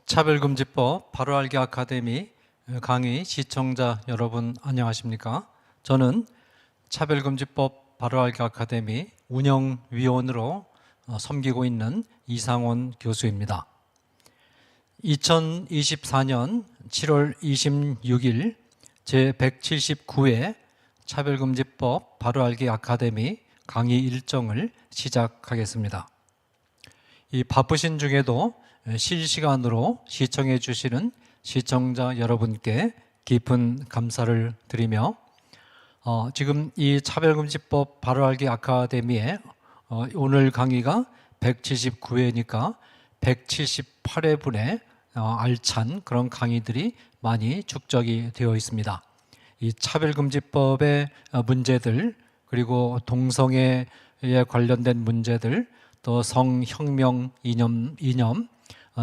차별금지법 바로알기 아카데미 강의 시청자 여러분 안녕하십니까? 저는 차별금지법 바로알기 아카데미 운영위원으로 섬기고 있는 이상원 교수입니다. 2024년 7월 26일 제179회 차별금지법 바로알기 아카데미 강의 일정을 시작하겠습니다. 이 바쁘신 중에도 실시간으로 시청해 주시는 시청자 여러분께 깊은 감사를 드리며 지금 이 차별금지법 바로알기 아카데미에 오늘 강의가 179회니까 178회분의 알찬 그런 강의들이 많이 축적이 되어 있습니다. 이 차별금지법의 문제들, 그리고 동성애에 관련된 문제들, 또 성혁명 이념,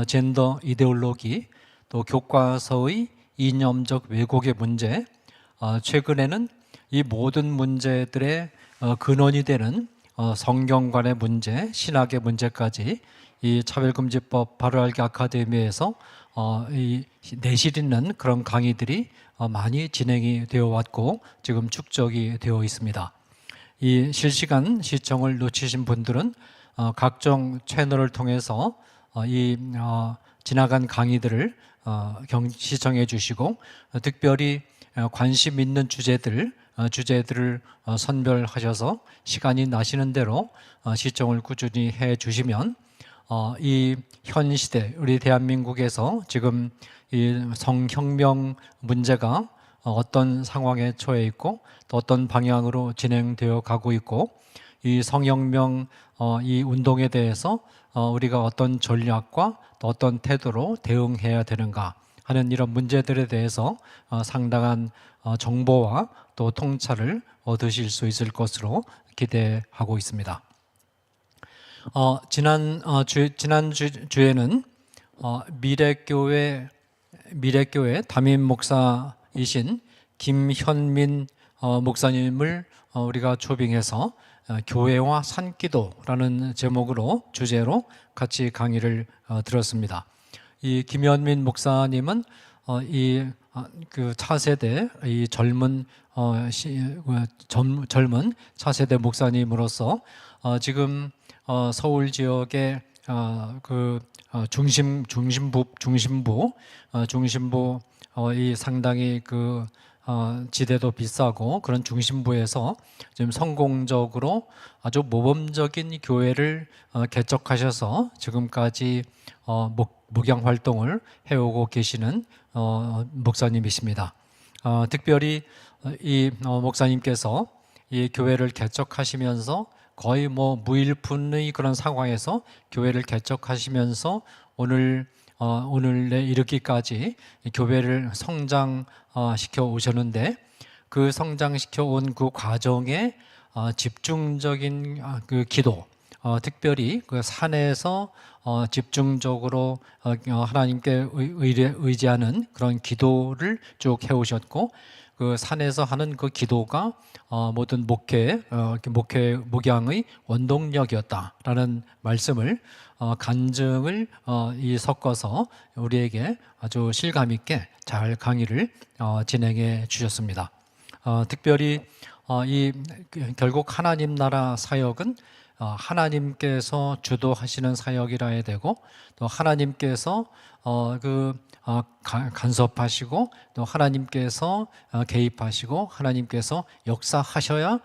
젠더 이데올로기, 또 교과서의 이념적 왜곡의 문제, 최근에는 이 모든 문제들의 근원이 되는 성경관의 문제, 신학의 문제까지 이 차별금지법 바로알기 아카데미에서 내실 있는 그런 강의들이 많이 진행이 되어 왔고 지금 축적이 되어 있습니다. 이 실시간 시청을 놓치신 분들은 각종 채널을 통해서 지나간 강의들을 시청해 주시고 특별히 관심 있는 주제들을 선별하셔서 시간이 나시는 대로 시청을 꾸준히 해 주시면 이 현 시대 우리 대한민국에서 지금 이 성혁명 문제가 어떤 상황에 처해 있고 또 어떤 방향으로 진행되어 가고 있고 이 성혁명 이 운동에 대해서 우리가 어떤 전략과 또 어떤 태도로 대응해야 되는가 하는 이런 문제들에 대해서 상당한 정보와 또 통찰을 얻으실 수 있을 것으로 기대하고 있습니다. 지난 주에는 미래교회 담임 목사이신 김현민 목사님을 우리가 초빙해서 교회와 산기도라는 주제로 같이 강의를 들었습니다. 이 김현민 목사님은 그 차세대 이 젊은 차세대 목사님으로서 지금 서울 지역의 중심부 이 상당히 지대도 비싸고 그런 중심부에서 지금 성공적으로 아주 모범적인 교회를 개척하셔서 지금까지 목양 활동을 해오고 계시는 목사님이십니다. 특별히 이 목사님께서 이 교회를 개척하시면서 거의 무일푼의 그런 상황에서 교회를 개척하시면서 오늘에 이르기까지 교회를 성장시켜 오셨는데 그 성장시켜 온 그 과정에 집중적인 기도, 특별히 그 산에서 집중적으로 하나님께 의지하는 그런 기도를 쭉 해오셨고 그 산에서 하는 그 기도가 모든 목양의 원동력이었다라는 말씀을 간증을 섞어서 우리에게 아주 실감 있게 잘 강의를 진행해 주셨습니다. 특별히 결국 하나님 나라 사역은 하나님께서 주도하시는 사역이라 해야 되고 또 하나님께서 간섭하시고 또 하나님께서 개입하시고 하나님께서 역사하셔야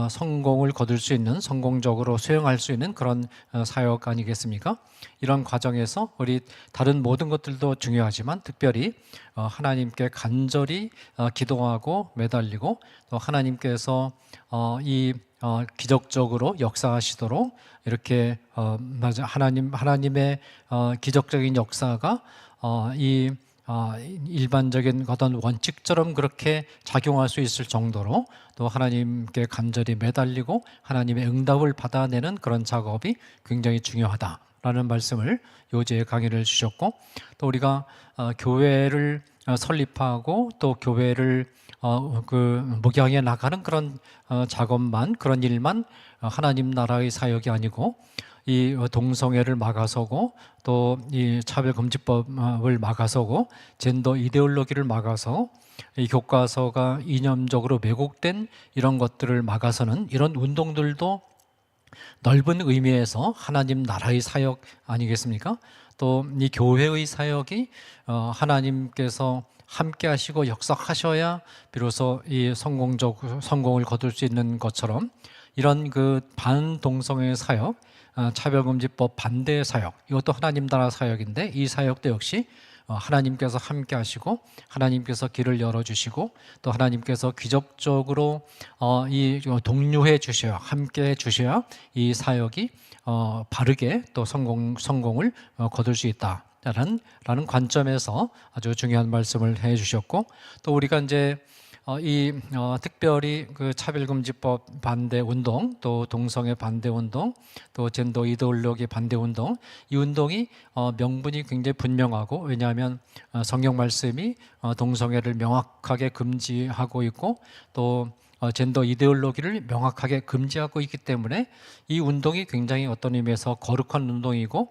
성공을 거둘 수 있는, 성공적으로 수행할 수 있는 그런 사역 아니겠습니까? 이런 과정에서 우리 다른 모든 것들도 중요하지만 특별히 하나님께 간절히 기도하고 매달리고 또 하나님께서 기적적으로 역사하시도록 이렇게 하나님의 기적적인 역사가 일반적인 어떤 원칙처럼 그렇게 작용할 수 있을 정도로 또 하나님께 간절히 매달리고 하나님의 응답을 받아내는 그런 작업이 굉장히 중요하다라는 말씀을 요지에 강의를 주셨고 또 우리가 교회를 설립하고 또 교회를 목양해 나가는 그런 작업만, 그런 일만 하나님 나라의 사역이 아니고, 이 동성애를 막아서고, 또 이 차별금지법을 막아서고, 젠더 이데올로기를 막아서, 이 교과서가 이념적으로 왜곡된 이런 것들을 막아서는 이런 운동들도 넓은 의미에서 하나님 나라의 사역 아니겠습니까? 또 이 교회의 사역이 하나님께서 함께 하시고 역사하셔야 비로소 이 성공을 거둘 수 있는 것처럼, 이런 그 반동성애 사역, 차별금지법 반대 사역, 이것도 하나님 나라 사역인데, 이 사역도 역시 하나님께서 함께 하시고, 하나님께서 길을 열어주시고, 또 하나님께서 기적적으로 이 독려해 주셔야, 함께 해 주셔야 이 사역이 바르게 또 성공을 거둘 수 있다라는 관점에서 아주 중요한 말씀을 해 주셨고, 또 우리가 이제 특별히 그 차별금지법 반대 운동, 또 동성애 반대 운동, 또 젠더 이데올로기 반대 운동, 이 운동이 명분이 굉장히 분명하고, 왜냐하면 성경 말씀이 동성애를 명확하게 금지하고 있고, 또 젠더 이데올로기를 명확하게 금지하고 있기 때문에 이 운동이 굉장히 어떤 의미에서 거룩한 운동이고,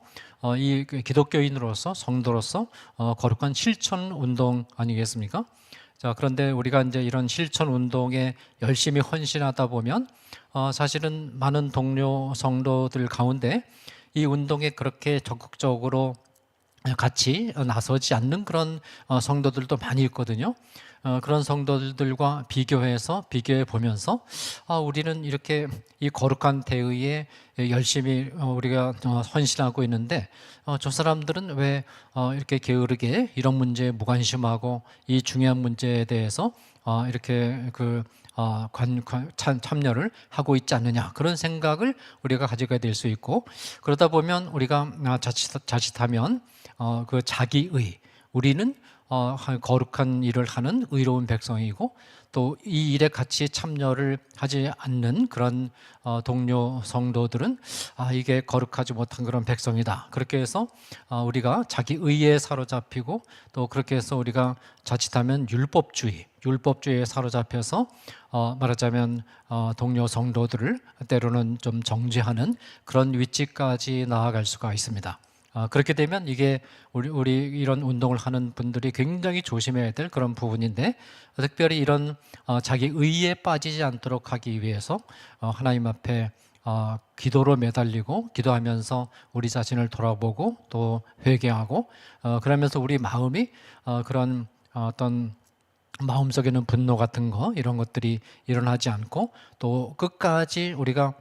이 기독교인으로서, 성도로서 거룩한 실천 운동 아니겠습니까? 자, 그런데 우리가 이제 이런 실천 운동에 열심히 헌신하다 보면 사실은 많은 동료 성도들 가운데 이 운동에 그렇게 적극적으로 같이 나서지 않는 그런 성도들도 많이 있거든요. 그런 성도들과 비교해 보면서 우리는 이렇게 이 거룩한 대의에 열심히 우리가 헌신하고 있는데, 저 사람들은 왜 이렇게 게으르게 이런 문제에 무관심하고 이 중요한 문제에 대해서 이렇게 참여를 하고 있지 않느냐, 그런 생각을 우리가 가지게 될 수 있고, 그러다 보면 우리가 자칫하면 그 자기의, 우리는 거룩한 일을 하는 의로운 백성이고, 또 이 일에 같이 참여를 하지 않는 그런 동료 성도들은 이게 거룩하지 못한 그런 백성이다, 그렇게 해서 우리가 자기 의에 사로잡히고, 또 그렇게 해서 우리가 자칫하면 율법주의에 사로잡혀서 말하자면 동료 성도들을 때로는 좀 정죄하는 그런 위치까지 나아갈 수가 있습니다. 그렇게 되면 이게 우리 이런 운동을 하는 분들이 굉장히 조심해야 될 그런 부분인데, 특별히 이런 자기 의에 빠지지 않도록 하기 위해서 하나님 앞에 기도로 매달리고, 기도하면서 우리 자신을 돌아보고 또 회개하고, 그러면서 우리 마음이 그런 어떤 마음속에는 분노 같은 거, 이런 것들이 일어나지 않고, 또 끝까지 우리가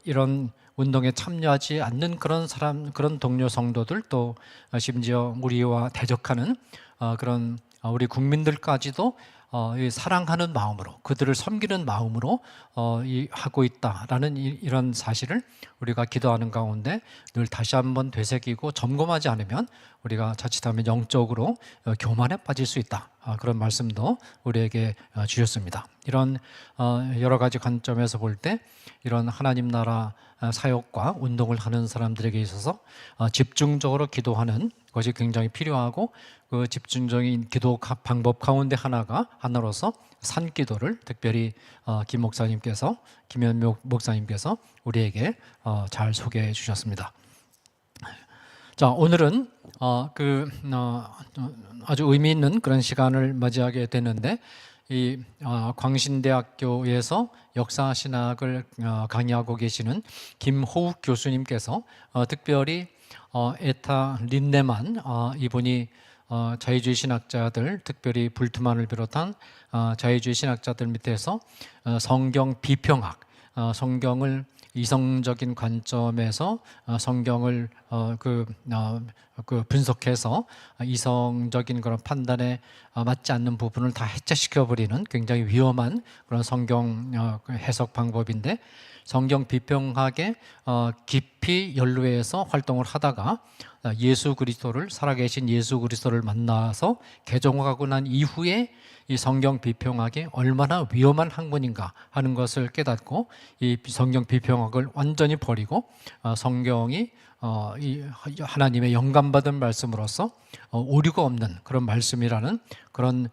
이런 운동에 참여하지 않는 그런 동료 성도들, 또 심지어 우리와 대적하는 그런 우리 국민들까지도 사랑하는 마음으로, 그들을 섬기는 마음으로 하고 있다라는 이런 사실을 우리가 기도하는 가운데 늘 다시 한번 되새기고 점검하지 않으면 우리가 자칫하면 영적으로 교만에 빠질 수 있다, 그런 말씀도 우리에게 주셨습니다. 이런 여러 가지 관점에서 볼 때 이런 하나님 나라 사역과 운동을 하는 사람들에게 있어서 집중적으로 기도하는 것이 굉장히 필요하고, 그 집중적인 기도 방법 가운데 하나로서 산기도를 특별히 김현묘 목사님께서 우리에게 잘 소개해 주셨습니다. 자, 오늘은 아주 의미 있는 그런 시간을 맞이하게 되는데, 이 광신대학교에서 역사신학을 강의하고 계시는 김호욱 교수님께서 특별히 에타 린네만, 이분이 자유주의 신학자들, 특별히 불트만을 비롯한 자유주의 신학자들 밑에서 성경 비평학, 성경을 이성적인 관점에서 성경을 분석해서 이성적인 그런 판단에 맞지 않는 부분을 다 해체시켜 버리는 굉장히 위험한 그런 성경 해석 방법인데, 성경 비평학에 깊이 연루해서 활동을 하다가 예수 그리스도를, 살아계신 예수 그리스도를 만나서 개종하고 난 이후에 이 성경 비평학이 얼마나 위험한 학문인가 하는 것을 깨닫고 이 성경 비평학을 완전히 버리고 성경이 이 하나님의 영감받은 말씀으로서 오류가 없는 그런 말씀이라는 그런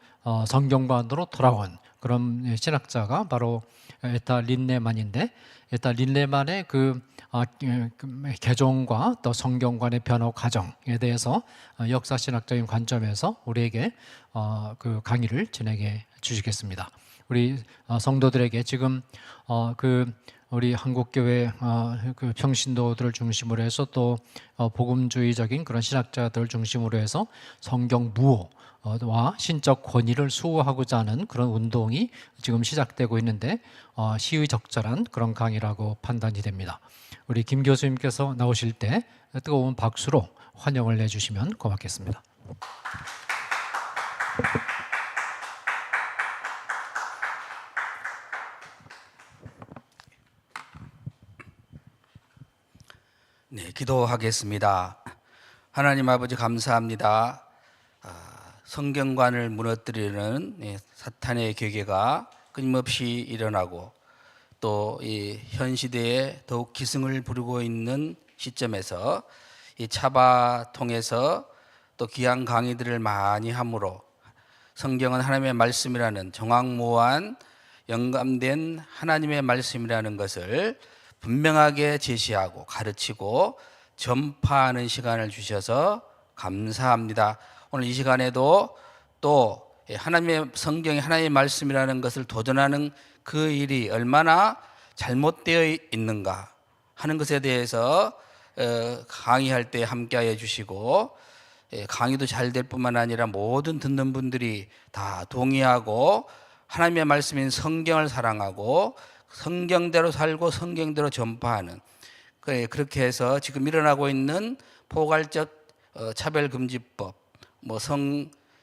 성경관으로 돌아온 그런 신학자가 바로 에타 린네만인데, 에타 린네만의 그 개종과 또 성경관의 변호 과정에 대해서 역사신학적인 관점에서 우리에게 그 강의를 진행해 주시겠습니다. 우리 성도들에게 지금 우리 한국교회 그 평신도들을 중심으로 해서 또 복음주의적인 그런 신학자들을 중심으로 해서 성경 무호와 신적 권위를 수호하고자 하는 그런 운동이 지금 시작되고 있는데 시의적절한 그런 강의라고 판단이 됩니다. 우리 김 교수님께서 나오실 때 뜨거운 박수로 환영을 해주시면 고맙겠습니다. 네, 기도하겠습니다. 하나님 아버지 감사합니다. 성경관을 무너뜨리는 사탄의 계계가 끊임없이 일어나고 또 이 현 시대에 더욱 기승을 부리고 있는 시점에서 이 차바 통해서 또 귀한 강의들을 많이 함으로 성경은 하나님의 말씀이라는 정확무한 영감된 하나님의 말씀이라는 것을 분명하게 제시하고 가르치고 전파하는 시간을 주셔서 감사합니다. 오늘 이 시간에도 또 하나님의 성경이 하나님의 말씀이라는 것을 도전하는 그 일이 얼마나 잘못되어 있는가 하는 것에 대해서 강의할 때 함께하여 주시고, 강의도 잘 될 뿐만 아니라 모든 듣는 분들이 다 동의하고 하나님의 말씀인 성경을 사랑하고 성경대로 살고 성경대로 전파하는, 그렇게 해서 지금 일어나고 있는 포괄적 차별금지법, 뭐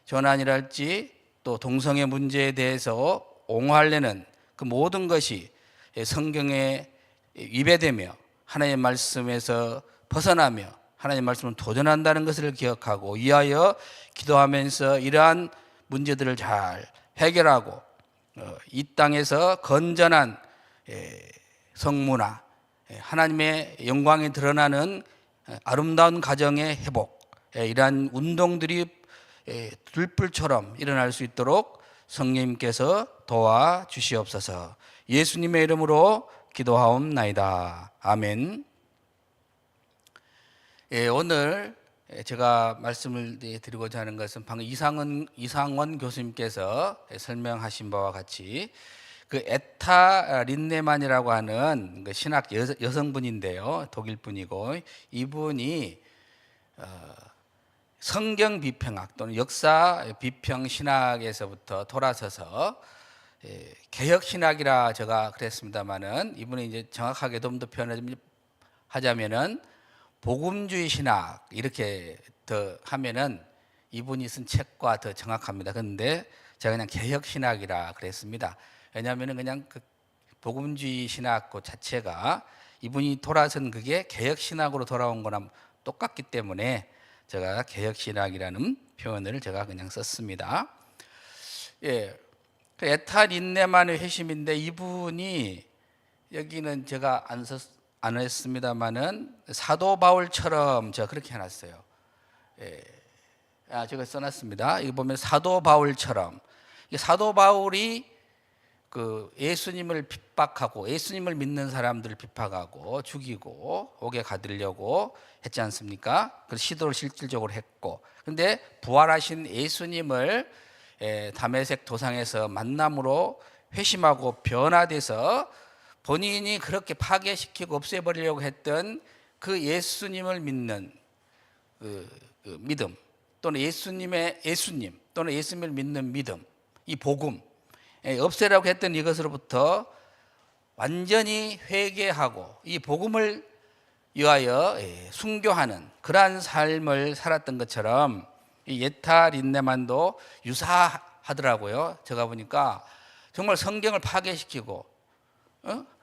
성전환이랄지 또 동성애 문제에 대해서 옹호하려는 그 모든 것이 성경에 위배되며 하나님의 말씀에서 벗어나며 하나님의 말씀을 도전한다는 것을 기억하고 이하여 기도하면서 이러한 문제들을 잘 해결하고 이 땅에서 건전한 성문화, 하나님의 영광이 드러나는 아름다운 가정의 회복, 이러한 운동들이 들불처럼 일어날 수 있도록 성령님께서 도와주시옵소서. 예수님의 이름으로 기도하옵나이다. 아멘. 오늘 제가 말씀을 드리고자 하는 것은 방금 이상원 교수님께서 설명하신 바와 같이 그 에타 린네만이라고 하는 그 신학 여성분인데요, 독일 분이고, 이분이 성경 비평학 또는 역사 비평 신학에서부터 돌아서서 개혁 신학이라 제가 그랬습니다만은, 이분이 이제 정확하게 좀 더 표현하자면은 복음주의 신학 이렇게 더 하면은 이분이 쓴 책과 더 정확합니다. 그런데 제가 그냥 개혁 신학이라 그랬습니다. 왜냐하면은 그냥 그 복음주의 신학 그 자체가 이분이 돌아선 그게 개혁 신학으로 돌아온 거랑 똑같기 때문에 제가 개혁 신학이라는 표현을 제가 그냥 썼습니다. 예, 그 에타 린네만의 회심인데, 이분이 여기는 제가 안 했습니다만은 사도 바울처럼 제가 그렇게 해놨어요. 제가 써놨습니다. 이거 보면 사도 바울처럼, 사도 바울이 그 예수님을 핍박하고 예수님을 믿는 사람들을 핍박하고 죽이고 옥에 가두려고 했지 않습니까? 그 시도를 실질적으로 했고, 근데 부활하신 예수님을 다메섹 도상에서 만남으로 회심하고 변화돼서 본인이 그렇게 파괴시키고 없애버리려고 했던 그 예수님을 믿는 그 믿음, 또는 예수님 또는 예수님을 믿는 믿음, 이 복음, 없애라고 했던 이것으로부터 완전히 회개하고 이 복음을 위하여 순교하는 그러한 삶을 살았던 것처럼 이 에타 린네만도 유사하더라고요. 제가 보니까 정말 성경을 파괴시키고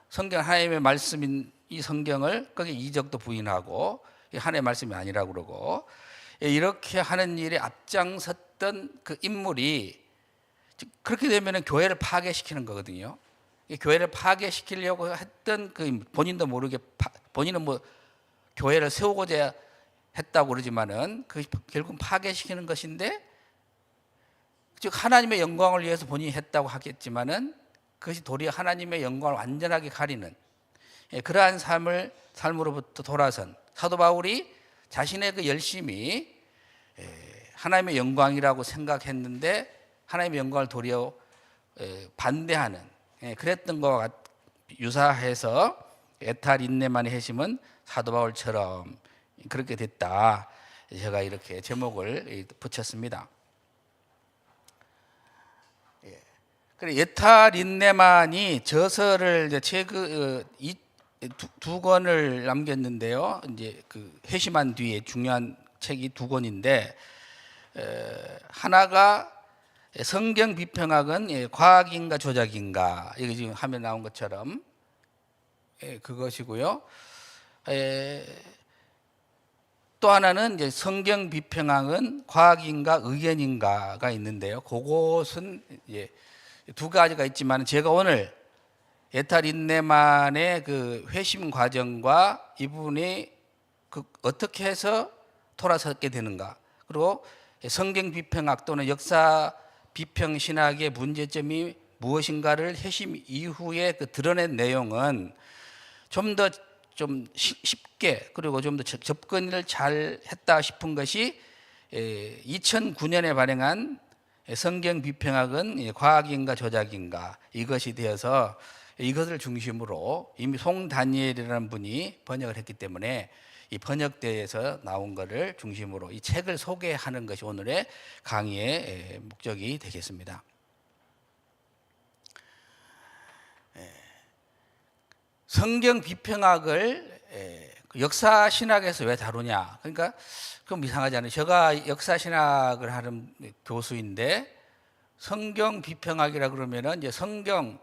성경 하나님의 말씀인 이 성경을 거기에 이적도 부인하고 하나님의 말씀이 아니라고 그러고, 이렇게 하는 일에 앞장섰던 그 인물이 그렇게 되면 교회를 파괴시키는 거거든요. 이 교회를 파괴시키려고 했던 그 본인도 모르게 본인은 뭐 교회를 세우고자 했다고 그러지만은 그 결국 파괴시키는 것인데, 즉 하나님의 영광을 위해서 본인이 했다고 하겠지만은 그것이 도리어 하나님의 영광을 완전하게 가리는 그러한 삶으로부터 돌아선 사도 바울이 자신의 그 열심이 하나님의 영광이라고 생각했는데 하나님의 영광을 도리어 반대하는, 그랬던 것과 유사해서 에탈 인내만의 회심은 사도 바울처럼 그렇게 됐다. 제가 이렇게 제목을 붙였습니다. 그래, 에탈 인내만이 저서를 두 권을 남겼는데요. 이제 그 회심한 뒤에 중요한 책이 두 권인데, 하나가 성경 비평학은 과학인가 조작인가, 이게 지금 화면에 나온 것처럼 그것이고요. 또 하나는 이제 성경 비평학은 과학인가 의견인가가 있는데요. 그것은 두 가지가 있지만 제가 오늘 에탈 인내만의 그 회심 과정과 이분이 어떻게 해서 돌아섰게 되는가, 그리고 성경 비평학 또는 역사 비평 신학의 문제점이 무엇인가를 회심 이후에 그 드러낸 내용은 좀 더 쉽게, 그리고 좀 더 접근을 잘 했다 싶은 것이 2009년에 발행한 성경 비평학은 과학인가 조작인가, 이것이 되어서 이것을 중심으로 이미 송 다니엘이라는 분이 번역을 했기 때문에 이 번역대에서 나온 것을 중심으로 이 책을 소개하는 것이 오늘의 강의의 목적이 되겠습니다. 성경 비평학을 역사 신학에서 왜 다루냐? 그러니까 그럼 이상하지 않아요. 제가 역사 신학을 하는 교수인데 성경 비평학이라 그러면은 이제 성경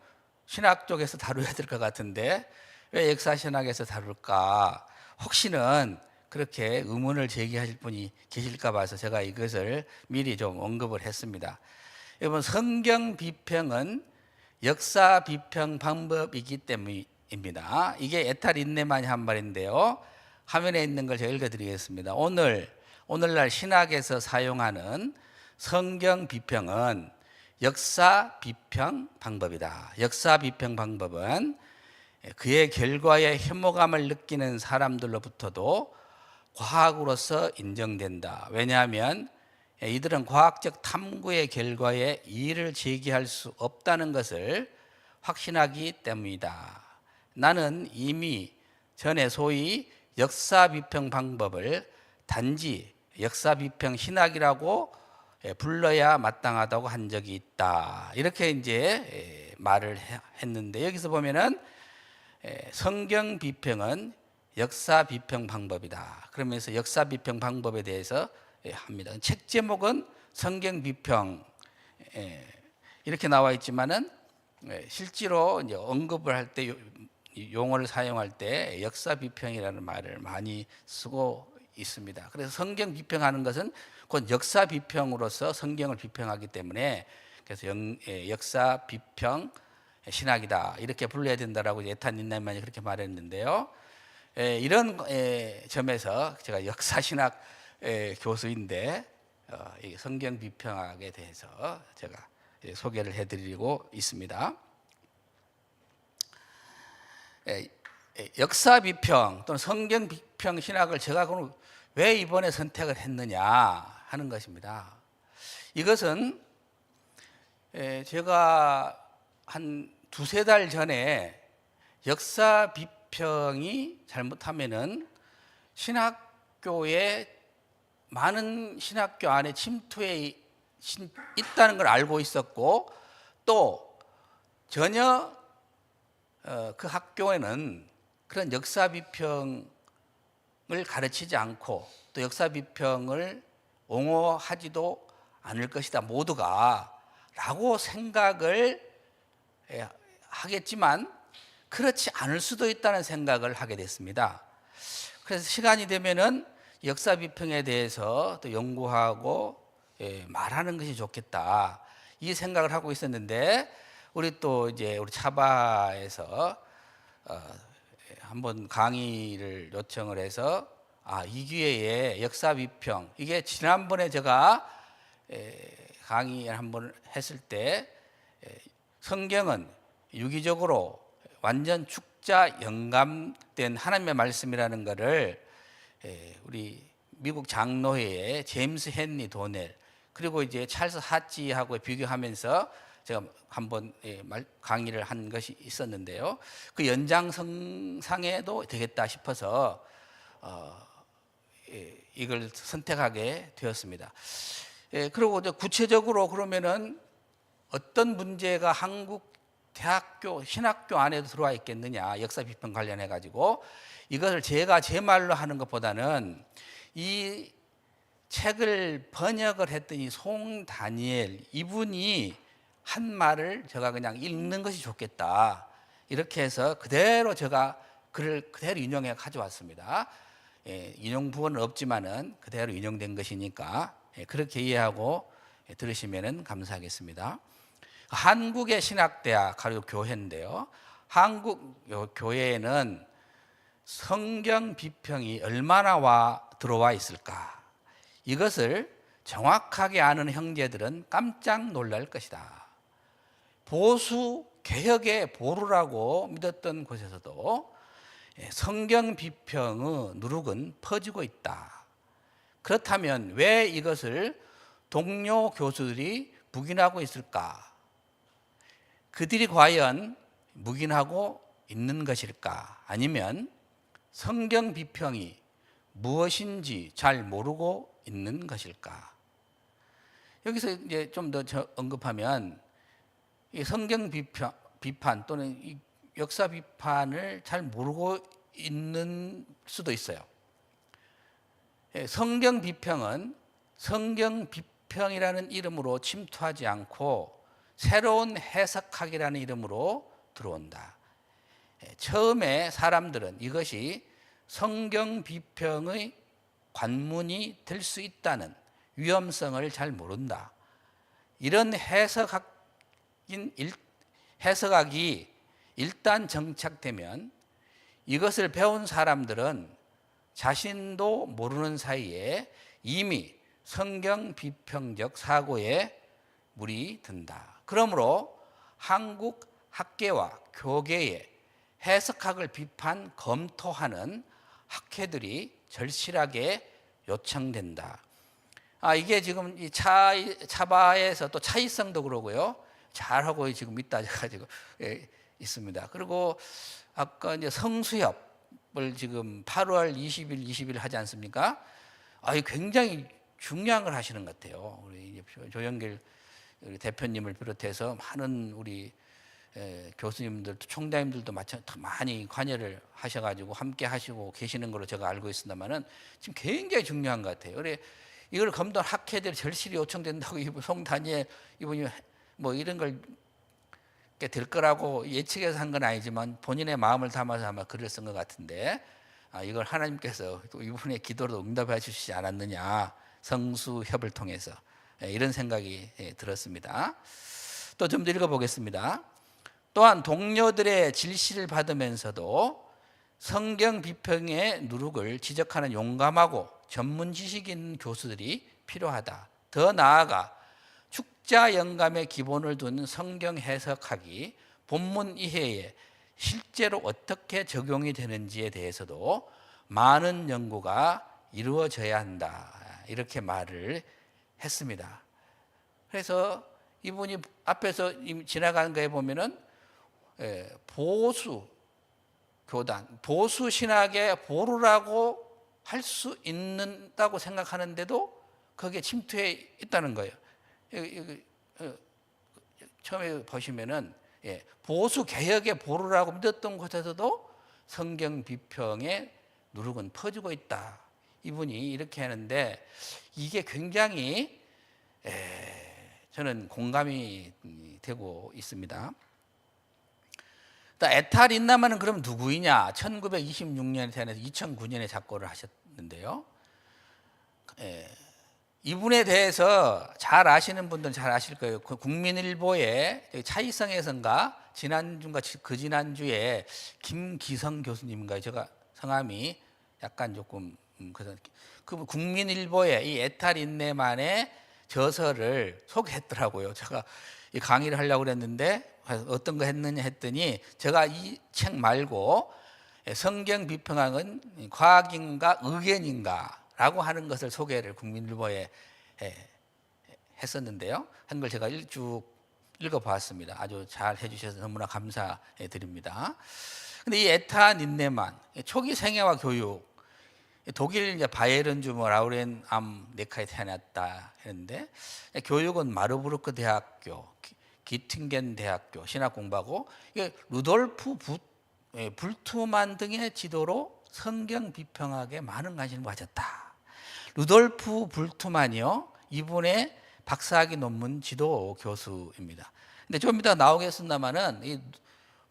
신학 쪽에서 다루어야 될 것 같은데 왜 역사 신학에서 다룰까? 혹시는 그렇게 의문을 제기하실 분이 계실까 봐서 제가 이것을 미리 좀 언급을 했습니다. 여러분, 성경 비평은 역사 비평 방법이기 때문입니다. 이게 에탈 인내만이 한 말인데요. 화면에 있는 걸 제가 읽어드리겠습니다. 오늘날 신학에서 사용하는 성경 비평은 역사 비평 방법이다. 역사 비평 방법은 그의 결과에 혐오감을 느끼는 사람들로부터도 과학으로서 인정된다. 왜냐하면 이들은 과학적 탐구의 결과에 이의를 제기할 수 없다는 것을 확신하기 때문이다. 나는 이미 전에 소위 역사 비평 방법을 단지 역사 비평 신학이라고 불러야 마땅하다고 한 적이 있다. 이렇게 이제 말을 했는데, 여기서 보면은 성경 비평은 역사 비평 방법이다. 그러면서 역사 비평 방법에 대해서 합니다. 책 제목은 성경 비평 이렇게 나와 있지만은 실제로 이제 언급을 할 때 용어를 사용할 때 역사 비평이라는 말을 많이 쓰고 있습니다. 그래서 성경 비평하는 것은 곧 역사 비평으로서 성경을 비평하기 때문에 그래서 역사 비평 신학이다 이렇게 불러야 된다라고 에탈 인내만이 그렇게 말했는데요. 이런 점에서 제가 역사 신학 교수인데 성경 비평학에 대해서 제가 소개를 해드리고 있습니다. 역사 비평 또는 성경 비평 신학을 제가 그럼 왜 이번에 선택을 했느냐 하는 것입니다. 이것은 제가 한 두세 달 전에 역사 비평이 잘못하면은 신학교에 많은 신학교 안에 침투해 있다는 걸 알고 있었고, 또 전혀 그 학교에는 그런 역사 비평을 가르치지 않고 또 역사 비평을 옹호하지도 않을 것이다 모두가 라고 생각을 하겠지만 그렇지 않을 수도 있다는 생각을 하게 됐습니다. 그래서 시간이 되면은 역사 비평에 대해서 또 연구하고 말하는 것이 좋겠다. 이 생각을 하고 있었는데 우리 또 이제 우리 차바에서 한번 강의를 요청을 해서 이 기회에 역사 비평 이게 지난번에 제가 강의를 한번 했을 때 성경은 유기적으로 완전 축자 영감된 하나님의 말씀이라는 것을 우리 미국 장로회의 제임스 헨리 도넬 그리고 이제 찰스 하치하고 비교하면서 제가 한번 강의를 한 것이 있었는데요. 그 연장선상에도 되겠다 싶어서 이걸 선택하게 되었습니다. 그리고 구체적으로 그러면은 어떤 문제가 한국 대학교 신학교 안에도 들어와 있겠느냐 역사 비평 관련해 가지고 이것을 제가 제 말로 하는 것보다는 이 책을 번역을 했더니 송 다니엘 이분이 한 말을 제가 그냥 읽는 것이 좋겠다 이렇게 해서 그대로 제가 글을 그대로 인용해 가져왔습니다. 인용 부분은 없지만은 그대로 인용된 것이니까 그렇게 이해하고 들으시면은 감사하겠습니다. 한국의 신학대학 가리고 교회인데요. 한국 교회에는 성경 비평이 얼마나 들어와 있을까? 이것을 정확하게 아는 형제들은 깜짝 놀랄 것이다. 보수 개혁의 보루라고 믿었던 곳에서도 성경 비평의 누룩은 퍼지고 있다. 그렇다면 왜 이것을 동료 교수들이 묵인하고 있을까? 그들이 과연 묵인하고 있는 것일까? 아니면 성경 비평이 무엇인지 잘 모르고 있는 것일까? 여기서 이제 좀 더 언급하면 이 성경 비판 또는 이 역사 비판을 잘 모르고 있는 수도 있어요. 성경 비평은 성경 비평이라는 이름으로 침투하지 않고 새로운 해석학이라는 이름으로 들어온다. 처음에 사람들은 이것이 성경 비평의 관문이 될 수 있다는 위험성을 잘 모른다. 이런 해석학이 일단 정착되면 이것을 배운 사람들은 자신도 모르는 사이에 이미 성경 비평적 사고에 물이 든다. 그러므로 한국 학계와 교계에 해석학을 비판 검토하는 학회들이 절실하게 요청된다. 이게 지금 이 차바에서 또 차이성도 그러고요. 잘하고 지금 있다 가지고 있습니다. 그리고 아까 이제 성수협을 지금 8월 20일, 20일 하지 않습니까? 굉장히 중요한 걸 하시는 것 같아요. 우리 조영길 대표님을 비롯해서 많은 우리 교수님들, 총장님들도 많이 관여를 하셔가지고 함께 하시고 계시는 걸로 제가 알고 있습니다만은 지금 굉장히 중요한 것 같아요. 그래 이걸 검토한 학회들이 절실히 요청된다고 송 다니엘 이분이 뭐 이런 걸 될 거라고 예측해서 한 건 아니지만 본인의 마음을 담아서 아마 글을 쓴 것 같은데 이걸 하나님께서 또 이분의 기도로 응답해 주시지 않았느냐 성수협을 통해서 이런 생각이 들었습니다. 또 좀 더 읽어보겠습니다. 또한 동료들의 질시를 받으면서도 성경 비평의 누룩을 지적하는 용감하고 전문 지식 있는 교수들이 필요하다. 더 나아가 축자 영감의 기본을 둔 성경 해석학이 본문 이해에 실제로 어떻게 적용이 되는지에 대해서도 많은 연구가 이루어져야 한다. 이렇게 말을 했습니다. 그래서 이분이 앞에서 지나가는 거에 보면은 보수 교단, 보수 신학의 보루라고 할 수 있다고 생각하는데도 거기에 침투해 있다는 거예요. 처음에 보시면은 보수 개혁의 보루라고 믿었던 곳에서도 성경 비평의 누룩은 퍼지고 있다. 이분이 이렇게 하는데 이게 굉장히 저는 공감이 되고 있습니다. 에탈 인나만은 그럼 누구이냐? 1926년에 태어나서 2009년에 작고를 하셨는데요. 이분에 대해서 잘 아시는 분들은 잘 아실 거예요. 그 국민일보의 차이성에선가 지난주인가 그 지난주에 김기성 교수님인가요? 제가 성함이 약간 조금 그래서 그 국민일보의 이 에탈 인내만의 저서를 소개했더라고요. 제가 이 강의를 하려고 그랬는데 어떤 거 했느냐 했더니 제가 이 책 말고 성경 비평학은 과학인가 의견인가라고 하는 것을 소개를 국민일보에 했었는데요. 한 걸 제가 쭉 읽어봤습니다. 아주 잘 해주셔서 너무나 감사드립니다. 근데 이 에타 닌네만 초기 생애와 교육, 독일 이제 바이에른주 라우렌 암 네카에 태어났다 했는데 교육은 마르부르크 대학교, 기팅겐 대학교 신학 공부하고 이게 루돌프 불트만 등의 지도로 성경 비평학에 많은 관심을 가졌다. 루돌프 불트만이요, 이분의 박사학위 논문 지도 교수입니다. 근데 좀 이따 나오겠습니다만은 이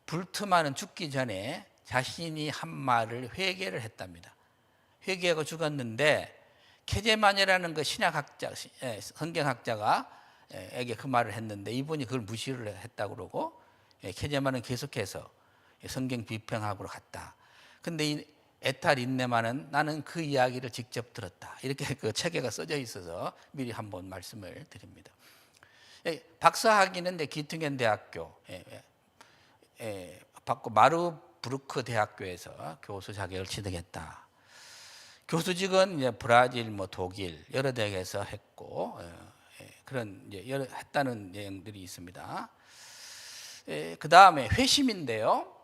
불트만은 죽기 전에 자신이 한 말을 회개를 했답니다. 회개하고 죽었는데 케제만이라는 그 신약학자, 성경학자가 에게 그 말을 했는데 이분이 그걸 무시를 했다고 그러고 케제만은 계속해서 성경 비평학으로 갔다. 근데 이 에탈 인네만은 나는 그 이야기를 직접 들었다. 이렇게 그 책에가 써져 있어서 미리 한번 말씀을 드립니다. 박사학위는 기퉁겐 대학교 받고 마르부르크 대학교에서 교수 자격을 취득했다. 교수직은 이제 브라질, 독일 여러 대학에서 했고 그런 이제 여러 했다는 내용들이 있습니다. 그 다음에 회심인데요.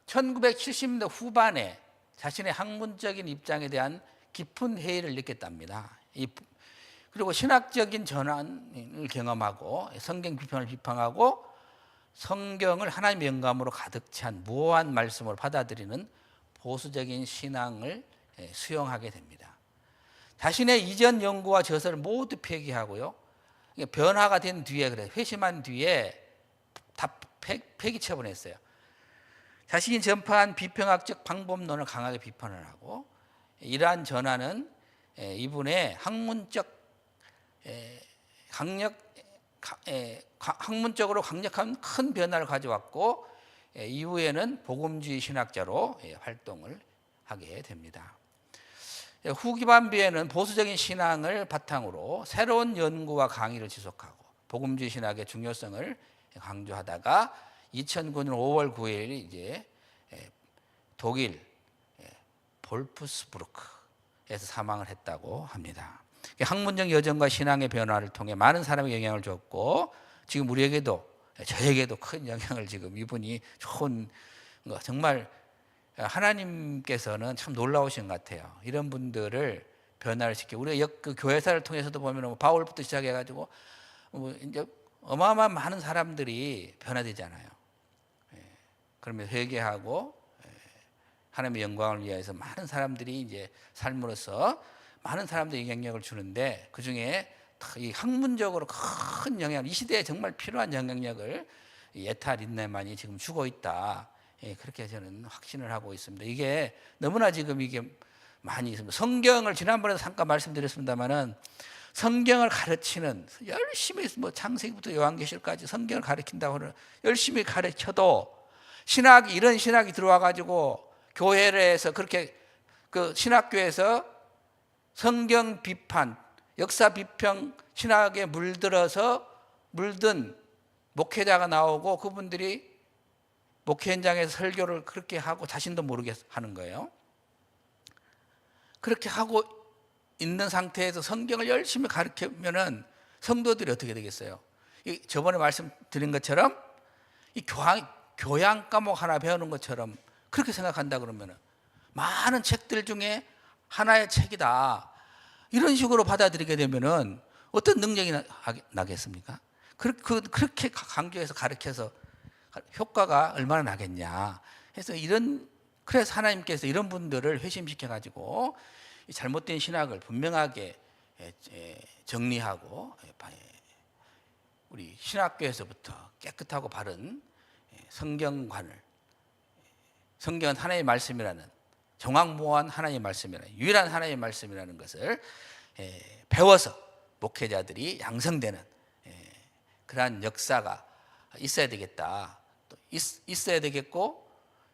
1970년대 후반에 자신의 학문적인 입장에 대한 깊은 회의를 느꼈답니다. 그리고 신학적인 전환을 경험하고 성경 비평을 비판하고 성경을 하나님의 영감으로 가득 찬 무오한 말씀을 받아들이는 보수적인 신앙을 수용하게 됩니다. 자신의 이전 연구와 저서를 모두 폐기하고요. 변화가 된 뒤에 그래 회심한 뒤에 다 폐기 처분했어요. 자신이 전파한 비평학적 방법론을 강하게 비판을 하고 이러한 전환은 이분의 학문적으로 강력한 큰 변화를 가져왔고 이후에는 복음주의 신학자로 활동을 하게 됩니다. 후기반부에는 보수적인 신앙을 바탕으로 새로운 연구와 강의를 지속하고 복음주의 신학의 중요성을 강조하다가 2009년 5월 9일 이제 독일 볼프스부르크에서 사망을 했다고 합니다. 학문적 여정과 신앙의 변화를 통해 많은 사람에게 영향을 줬고 지금 우리에게도 저에게도 큰 영향을 지금 이분이 좋은 거 정말 하나님께서는 참 놀라우신 것 같아요. 이런 분들을 변화를 시키고 우리가 그 교회사를 통해서도 보면 바울부터 시작해가지고 이제 어마어마한 많은 사람들이 변화되잖아요. 그러면 회개하고 하나님의 영광을 위해서 많은 사람들이 이제 삶으로서 많은 사람들이 영향력을 주는데 그 중에 이 학문적으로 큰 영향, 이 시대에 정말 필요한 영향력을 에탈 인네만이 지금 주고 있다. 그렇게 저는 확신을 하고 있습니다. 이게 너무나 지금 이게 많이 있습니다. 성경을 지난번에도 잠깐 말씀드렸습니다만은 성경을 가르치는 열심히 창세기부터 요한계시록까지 성경을 가르친다고 하는 열심히 가르쳐도 신학이 이런 신학이 들어와 가지고 교회를 해서 그렇게 그 신학교에서 성경 비판, 역사 비평 신학에 물든 목회자가 나오고 그분들이 목회 현장에서 설교를 그렇게 하고 자신도 모르게 하는 거예요. 그렇게 하고 있는 상태에서 성경을 열심히 가르치면은 성도들이 어떻게 되겠어요? 저번에 말씀드린 것처럼 이 교양 과목 하나 배우는 것처럼 그렇게 생각한다 그러면은 많은 책들 중에 하나의 책이다. 이런 식으로 받아들이게 되면은 어떤 능력이 나겠습니까? 그렇게 강조해서 가르쳐서 효과가 얼마나 나겠냐. 그래서 그래서 하나님께서 이런 분들을 회심시켜 가지고 잘못된 신학을 분명하게 정리하고 우리 신학교에서부터 깨끗하고 바른 성경관을 성경은 하나님의 말씀이라는, 정확무한 하나님의 말씀이라는, 유일한 하나님의 말씀이라는 것을 배워서 목회자들이 양성되는 그러한 역사가 있어야 되겠다. 또 있어야 되겠고,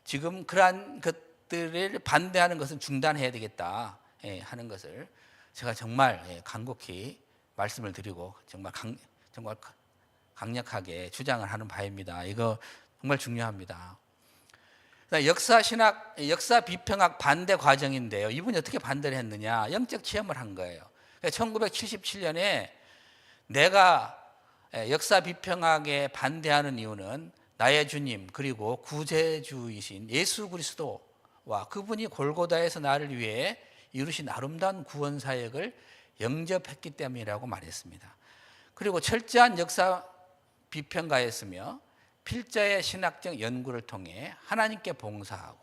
지금 그러한 것들을 반대하는 것은 중단해야 되겠다 하는 것을 제가 정말 간곡히 말씀을 드리고 정말 강력하게 주장을 하는 바입니다. 이거 정말 중요합니다. 역사 신학, 역사 비평학 반대 과정인데요. 이분이 어떻게 반대를 했느냐? 영적 체험을 한 거예요. 1977년에 내가 역사 비평학에 반대하는 이유는 나의 주님 그리고 구세주이신 예수 그리스도와 그분이 골고다에서 나를 위해 이루신 아름다운 구원 사역을 영접했기 때문이라고 말했습니다. 그리고 철저한 역사 비평가였으며 필자의 신학적 연구를 통해 하나님께 봉사하고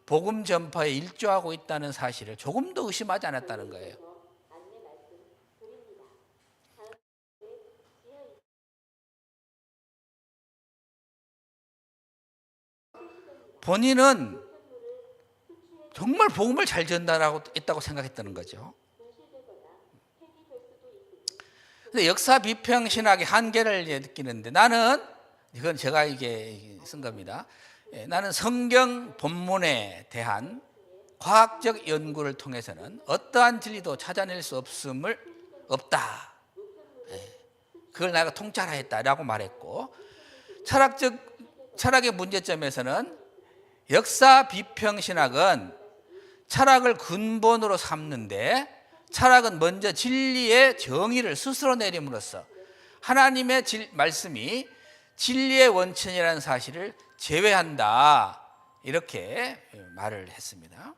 복음 전파에 일조하고 있다는 사실을 조금도 의심하지 않았다는 거예요. 본인은 정말 복음을 잘 전달하고 있다고 생각했다는 거죠. 근데 역사 비평 신학의 한계를 느끼는데, 나는 이건 제가 이게 쓴 겁니다. 나는 성경 본문에 대한 과학적 연구를 통해서는 어떠한 진리도 찾아낼 수 없다. 그걸 내가 통찰하였다라고 말했고, 철학의 문제점에서는 역사 비평 신학은 철학을 근본으로 삼는데, 철학은 먼저 진리의 정의를 스스로 내림으로써 하나님의 말씀이 진리의 원천이라는 사실을 제외한다, 이렇게 말을 했습니다.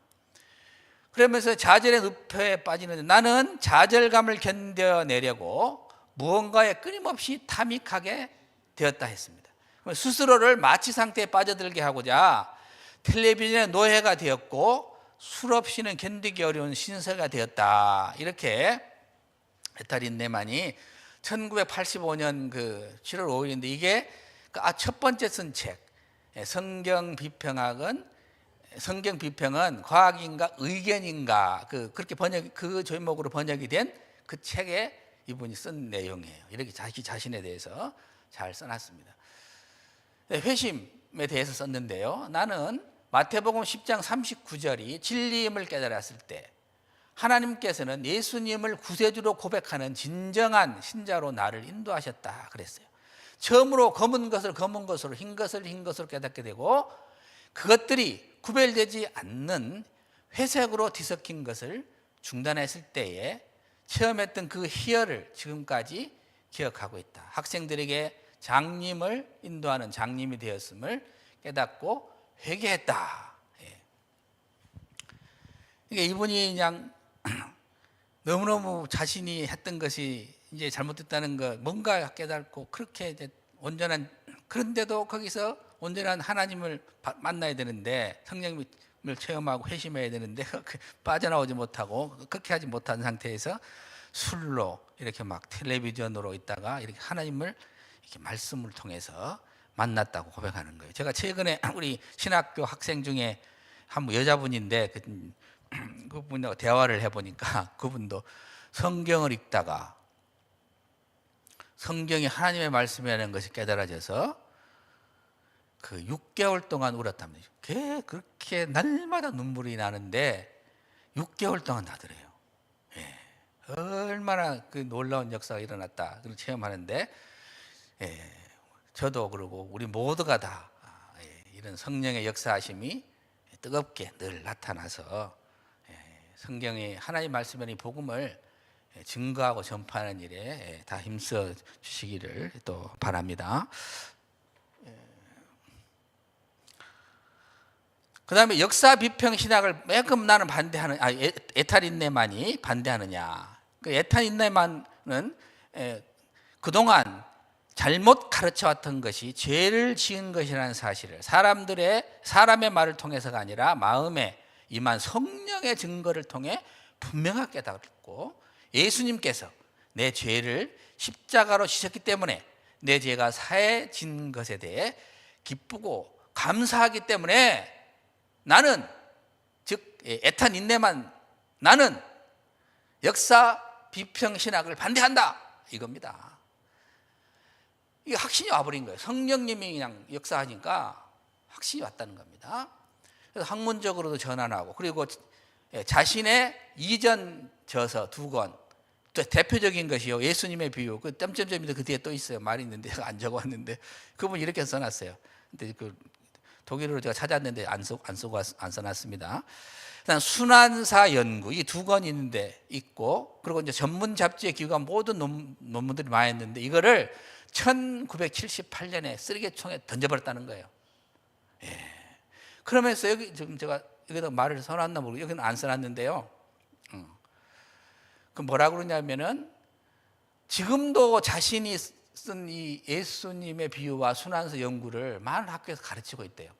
그러면서 좌절의 늪에 빠지는데, 나는 좌절감을 견뎌내려고 무언가에 끊임없이 탐닉하게 되었다 했습니다. 스스로를 마취 상태에 빠져들게 하고자 텔레비전의 노예가 되었고 술 없이는 견디기 어려운 신세가 되었다, 이렇게 에탈인 네만이 1985년 7월 5일인데, 이게 첫 번째 쓴 책, 성경 비평은 과학인가 의견인가, 그렇게 그 제목으로 번역이 된 그 책에 이분이 쓴 내용이에요. 이렇게 자신에 대해서 잘 써놨습니다. 회심에 대해서 썼는데요. 나는 마태복음 10장 39절이 진리임을 깨달았을 때 하나님께서는 예수님을 구세주로 고백하는 진정한 신자로 나를 인도하셨다 그랬어요. 처음으로 검은 것을 검은 것으로, 흰 것을 흰 것으로 깨닫게 되고, 그것들이 구별되지 않는 회색으로 뒤섞인 것을 중단했을 때에 체험했던 그 희열을 지금까지 기억하고 있다. 학생들에게 장님을 인도하는 장님이 되었음을 깨닫고 회개했다. 그러니까 이분이 그냥 너무너무 자신이 했던 것이 이제 잘못됐다는 거, 뭔가 깨닫고 그렇게 이제 온전한, 그런데도 거기서 온전한 하나님을 만나야 되는데, 성령님을 체험하고 회심해야 되는데 빠져나오지 못하고 그렇게 하지 못한 상태에서 술로 이렇게 막 텔레비전으로 있다가 이렇게 하나님을 이렇게 말씀을 통해서 만났다고 고백하는 거예요. 제가 최근에 우리 신학교 학생 중에 한 여자분인데 그분하고 대화를 해보니까 그분도 성경을 읽다가 성경이 하나님의 말씀이라는 것이 깨달아져서 6개월 동안 울었답니다. 그렇게 날마다 눈물이 나는데 6개월 동안 나더래요. 얼마나 놀라운 역사가 일어났다, 그걸 체험하는데, 저도 그러고 우리 모두가 다 이런 성령의 역사하심이 뜨겁게 늘 나타나서 성경의 하나님의 말씀의 복음을 증거하고 전파하는 일에 다 힘써 주시기를 또 바랍니다. 그 다음에 역사 비평 신학을 왜 그럼 나는 반대하는, 에탈인네만이 반대하느냐. 에탈인네만은 그동안 잘못 가르쳐왔던 것이 죄를 지은 것이라는 사실을 사람의 말을 통해서가 아니라 마음에 임한 성령의 증거를 통해 분명하게 깨닫고, 예수님께서 내 죄를 십자가로 지셨기 때문에 내 죄가 사해진 것에 대해 기쁘고 감사하기 때문에 나는 즉 애탄 인내만 나는 역사 비평 신학을 반대한다 이겁니다. 이게 확신이 와버린 거예요. 성령님이 그냥 역사하니까 확신이 왔다는 겁니다. 그래서 학문적으로도 전환하고 그리고 자신의 이전 저서 2권 대표적인 것이요 예수님의 비유 그 점점점이 그 뒤에 또 있어요. 말이 있는데 제가 안 적어왔는데 그분 이렇게 써놨어요. 근데 그 독일어로 제가 찾았는데 안 써놨습니다. 일단 순환사 연구 이 2권이 있는데 있고 그리고 이제 전문 잡지에 기고한 모든 논문들이 많이 있는데 이거를 1978년에 쓰레기통에 던져버렸다는 거예요. 예. 그러면서 여기 지금 제가 여기다 말을 써놨나 모르고 여기는 안 써놨는데요. 그 뭐라 그러냐면은 지금도 자신이 쓴 이 예수님의 비유와 순환서 연구를 많은 학교에서 가르치고 있대요.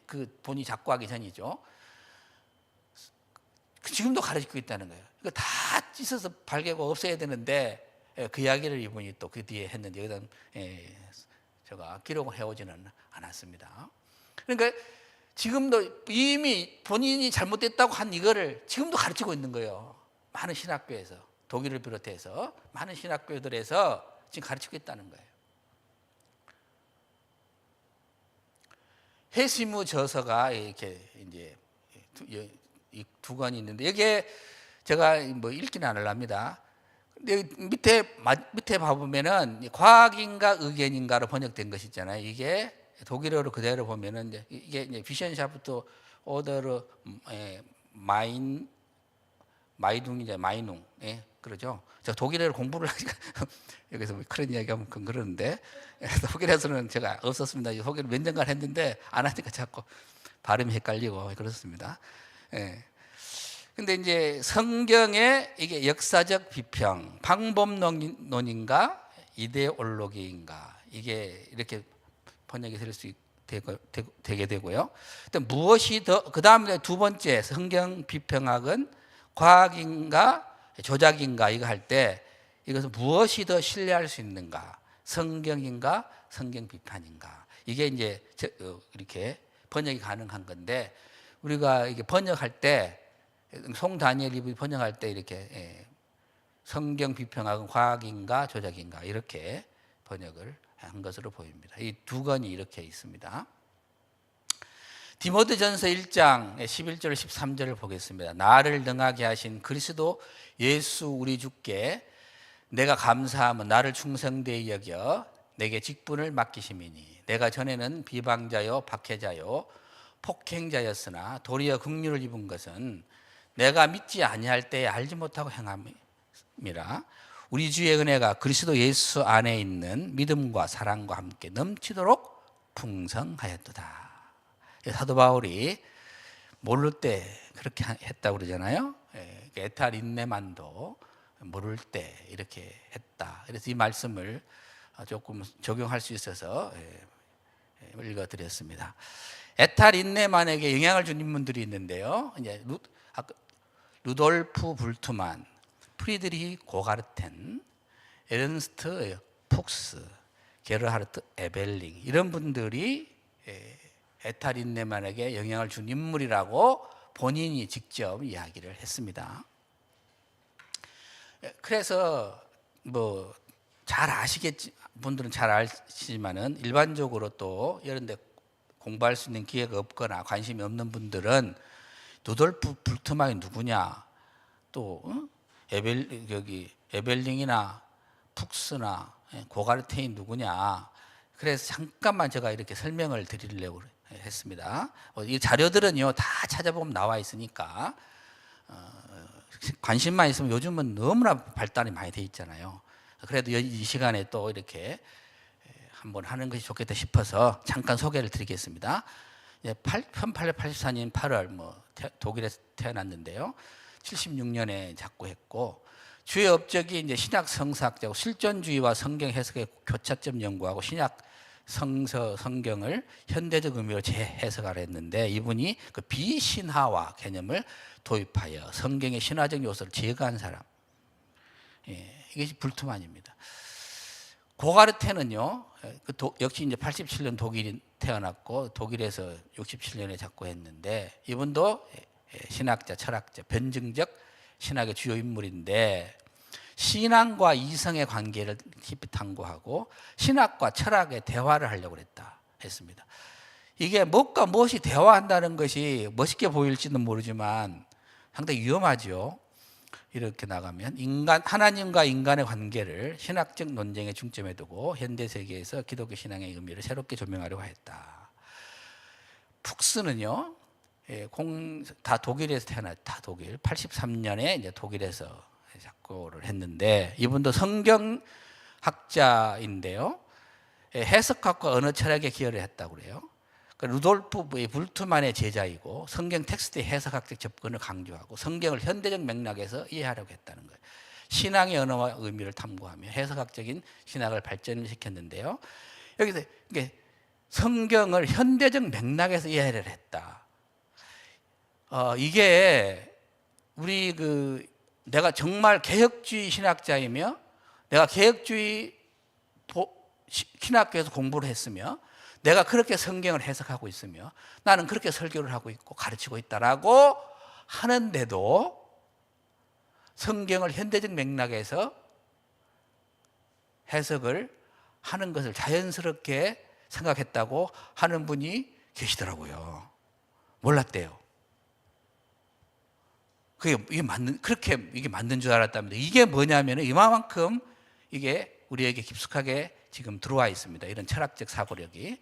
그 본인이 작고하기 전이죠. 지금도 가르치고 있다는 거예요. 이거 다 찢어서 발개고 없애야 되는데 그 이야기를 이분이 또 그 뒤에 했는데 여기다 제가 기록을 해오지는 않았습니다. 그러니까 지금도 이미 본인이 잘못됐다고 한 이거를 지금도 가르치고 있는 거예요. 많은 신학교에서 독일을 비롯해서 많은 신학교들에서 지금 가르치고 있다는 거예요. 해시무 저서가 이렇게 이제 이 2권이 있는데 여기에 제가 뭐 읽기는 안 하랍니다. 근데 밑에 봐보면은 과학인가 의견인가로 번역된 것이 있잖아요. 이게 독일어로 그대로 보면은 이게 이제 비션샤프트 오더르 마이둥이죠. 마이농. 예, 그러죠. 제가 독일어를 공부를 하니까 여기서 뭐 그런 이야기하면 그러는데 독일에서는 제가 없었습니다. 독일을 몇 년간 했는데 안 하니까 자꾸 발음이 헷갈리고 그렇습니다. 예. 근데 이제 성경의 이게 역사적 비평, 방법론인가 이데올로기인가 이게 이렇게 번역이 될 수 되게 되고요. 또 무엇이 더 그다음에 2번째 성경 비평학은 과학인가 조작인가 이거 할 때 이것은 무엇이 더 신뢰할 수 있는가 성경인가 성경 비판인가 이게 이제 이렇게 번역이 가능한 건데 우리가 이게 번역할 때 송다니엘이 번역할 때 이렇게 성경 비평학은 과학인가 조작인가 이렇게 번역을 한 것으로 보입니다. 이 2권이 이렇게 있습니다. 디모데전서 1장 11절 13절을 보겠습니다. 나를 능하게 하신 그리스도 예수 우리 주께 내가 감사함은 나를 충성되이 여겨 내게 직분을 맡기심이니 내가 전에는 비방자요 박해자요 폭행자였으나 도리어 긍휼을 입은 것은 내가 믿지 아니할 때에 알지 못하고 행함이라. 우리 주의 은혜가 그리스도 예수 안에 있는 믿음과 사랑과 함께 넘치도록 풍성하였도다. 사도 바울이 모를 때 그렇게 했다고 그러잖아요. 에탈 인내만도 모를 때 이렇게 했다. 그래서 이 말씀을 조금 적용할 수 있어서 읽어드렸습니다. 에탈 인내만에게 영향을 준 인물들이 있는데요. 이제 루돌프 불트만, 프리드리히 고가르텐, 에른스트 푹스, 게르하르트 에벨링 이런 분들이 에탈 인내만에게 영향을 준 인물이라고 본인이 직접 이야기를 했습니다. 그래서 뭐 잘 아시겠지 분들은 잘 아시지만은 일반적으로 또 이런데 공부할 수 있는 기회가 없거나 관심이 없는 분들은 루돌프 불트만이 누구냐 또 에벨링이나 푹스나 고가르텐이 누구냐 그래서 잠깐만 제가 이렇게 설명을 드리려고 했습니다. 이 자료들은요 다 찾아보면 나와 있으니까 관심만 있으면 요즘은 너무나 발달이 많이 돼 있잖아요. 그래도 이 시간에 또 이렇게 한번 하는 것이 좋겠다 싶어서 잠깐 소개를 드리겠습니다. 1884년 8월 독일에서 태어났는데요. 76년에 작고했고 주요 업적이 이제 신약 성사학자고 실존주의와 성경 해석의 교차점 연구하고 신약 성경을 현대적 의미로 재해석을 했는데 이분이 그 비신화와 개념을 도입하여 성경의 신화적 요소를 제거한 사람. 이것이 불트만입니다. 고가르텐은요 역시 이제 87년 독일인 태어났고 독일에서 67년에 작고했는데 이분도 신학자, 철학자, 변증적 신학의 주요 인물인데 신앙과 이성의 관계를 깊이 탐구하고 신학과 철학의 대화를 하려고 했습니다. 이게 무엇과 무엇이 대화한다는 것이 멋있게 보일지는 모르지만 상당히 위험하죠. 이렇게 나가면 하나님과 인간의 관계를 신학적 논쟁의 중점에 두고 현대 세계에서 기독교 신앙의 의미를 새롭게 조명하려고 했다. 푹스는요, 다 독일에서 태어났다. 독일 83년에 이제 독일에서 작고를 했는데 이분도 성경학자인데요, 해석학과 언어 철학에 기여를 했다고 그래요. 루돌프 불트만의 제자이고 성경 텍스트의 해석학적 접근을 강조하고 성경을 현대적 맥락에서 이해하려고 했다는 거예요. 신앙의 언어와 의미를 탐구하며 해석학적인 신학을 발전시켰는데요. 여기서 성경을 현대적 맥락에서 이해를 했다. 이게 우리 내가 정말 개혁주의 신학자이며 내가 개혁주의 신학교에서 공부를 했으며 내가 그렇게 성경을 해석하고 있으며 나는 그렇게 설교를 하고 있고 가르치고 있다라고 하는데도 성경을 현대적 맥락에서 해석을 하는 것을 자연스럽게 생각했다고 하는 분이 계시더라고요. 몰랐대요. 이게 맞는 줄 알았답니다. 이게 뭐냐면 이만큼 이게 우리에게 깊숙하게 지금 들어와 있습니다. 이런 철학적 사고력이.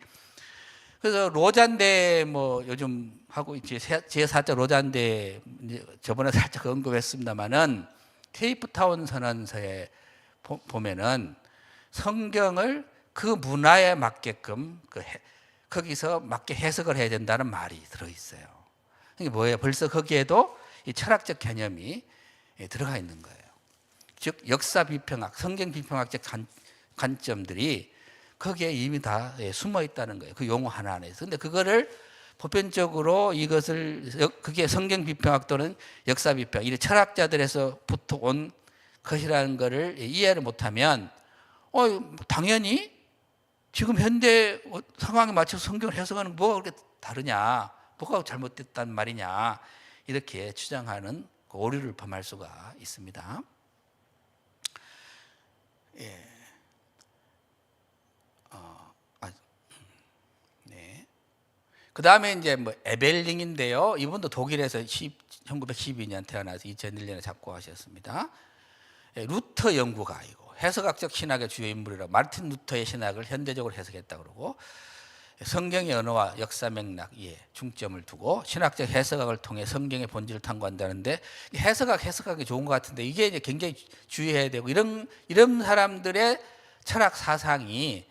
그래서 로잔대 요즘 하고 있지, 제4자 로잔대 저번에 살짝 언급했습니다만은 케이프타운 선언서에 보면은 성경을 그 문화에 맞게끔 거기서 맞게 해석을 해야 된다는 말이 들어 있어요. 이게 뭐예요? 벌써 거기에도 이 철학적 개념이 들어가 있는 거예요. 즉 역사 비평학, 성경 비평학적 관점들이 거기에 이미 다 숨어 있다는 거예요. 그 용어 하나 안에서. 근데 그거를 보편적으로 그게 성경 비평학 또는 역사 비평, 이 철학자들에서부터 온 것이라는 것을 이해를 못하면 당연히 지금 현대 상황에 맞춰서 성경을 해석하는 뭐가 그렇게 다르냐, 뭐가 잘못됐단 말이냐, 이렇게 주장하는 오류를 범할 수가 있습니다. 예. 네. 그 다음에 이제 에벨링인데요. 이분도 독일에서 1912년 태어나서 2001년에 작고하셨습니다. 루터 연구가이고 해석학적 신학의 주요 인물이라 마르틴 루터의 신학을 현대적으로 해석했다 그러고 성경의 언어와 역사 맥락에 중점을 두고 신학적 해석학을 통해 성경의 본질을 탐구한다는데 해석학이 좋은 것 같은데 이게 이제 굉장히 주의해야 되고 이런 사람들의 철학 사상이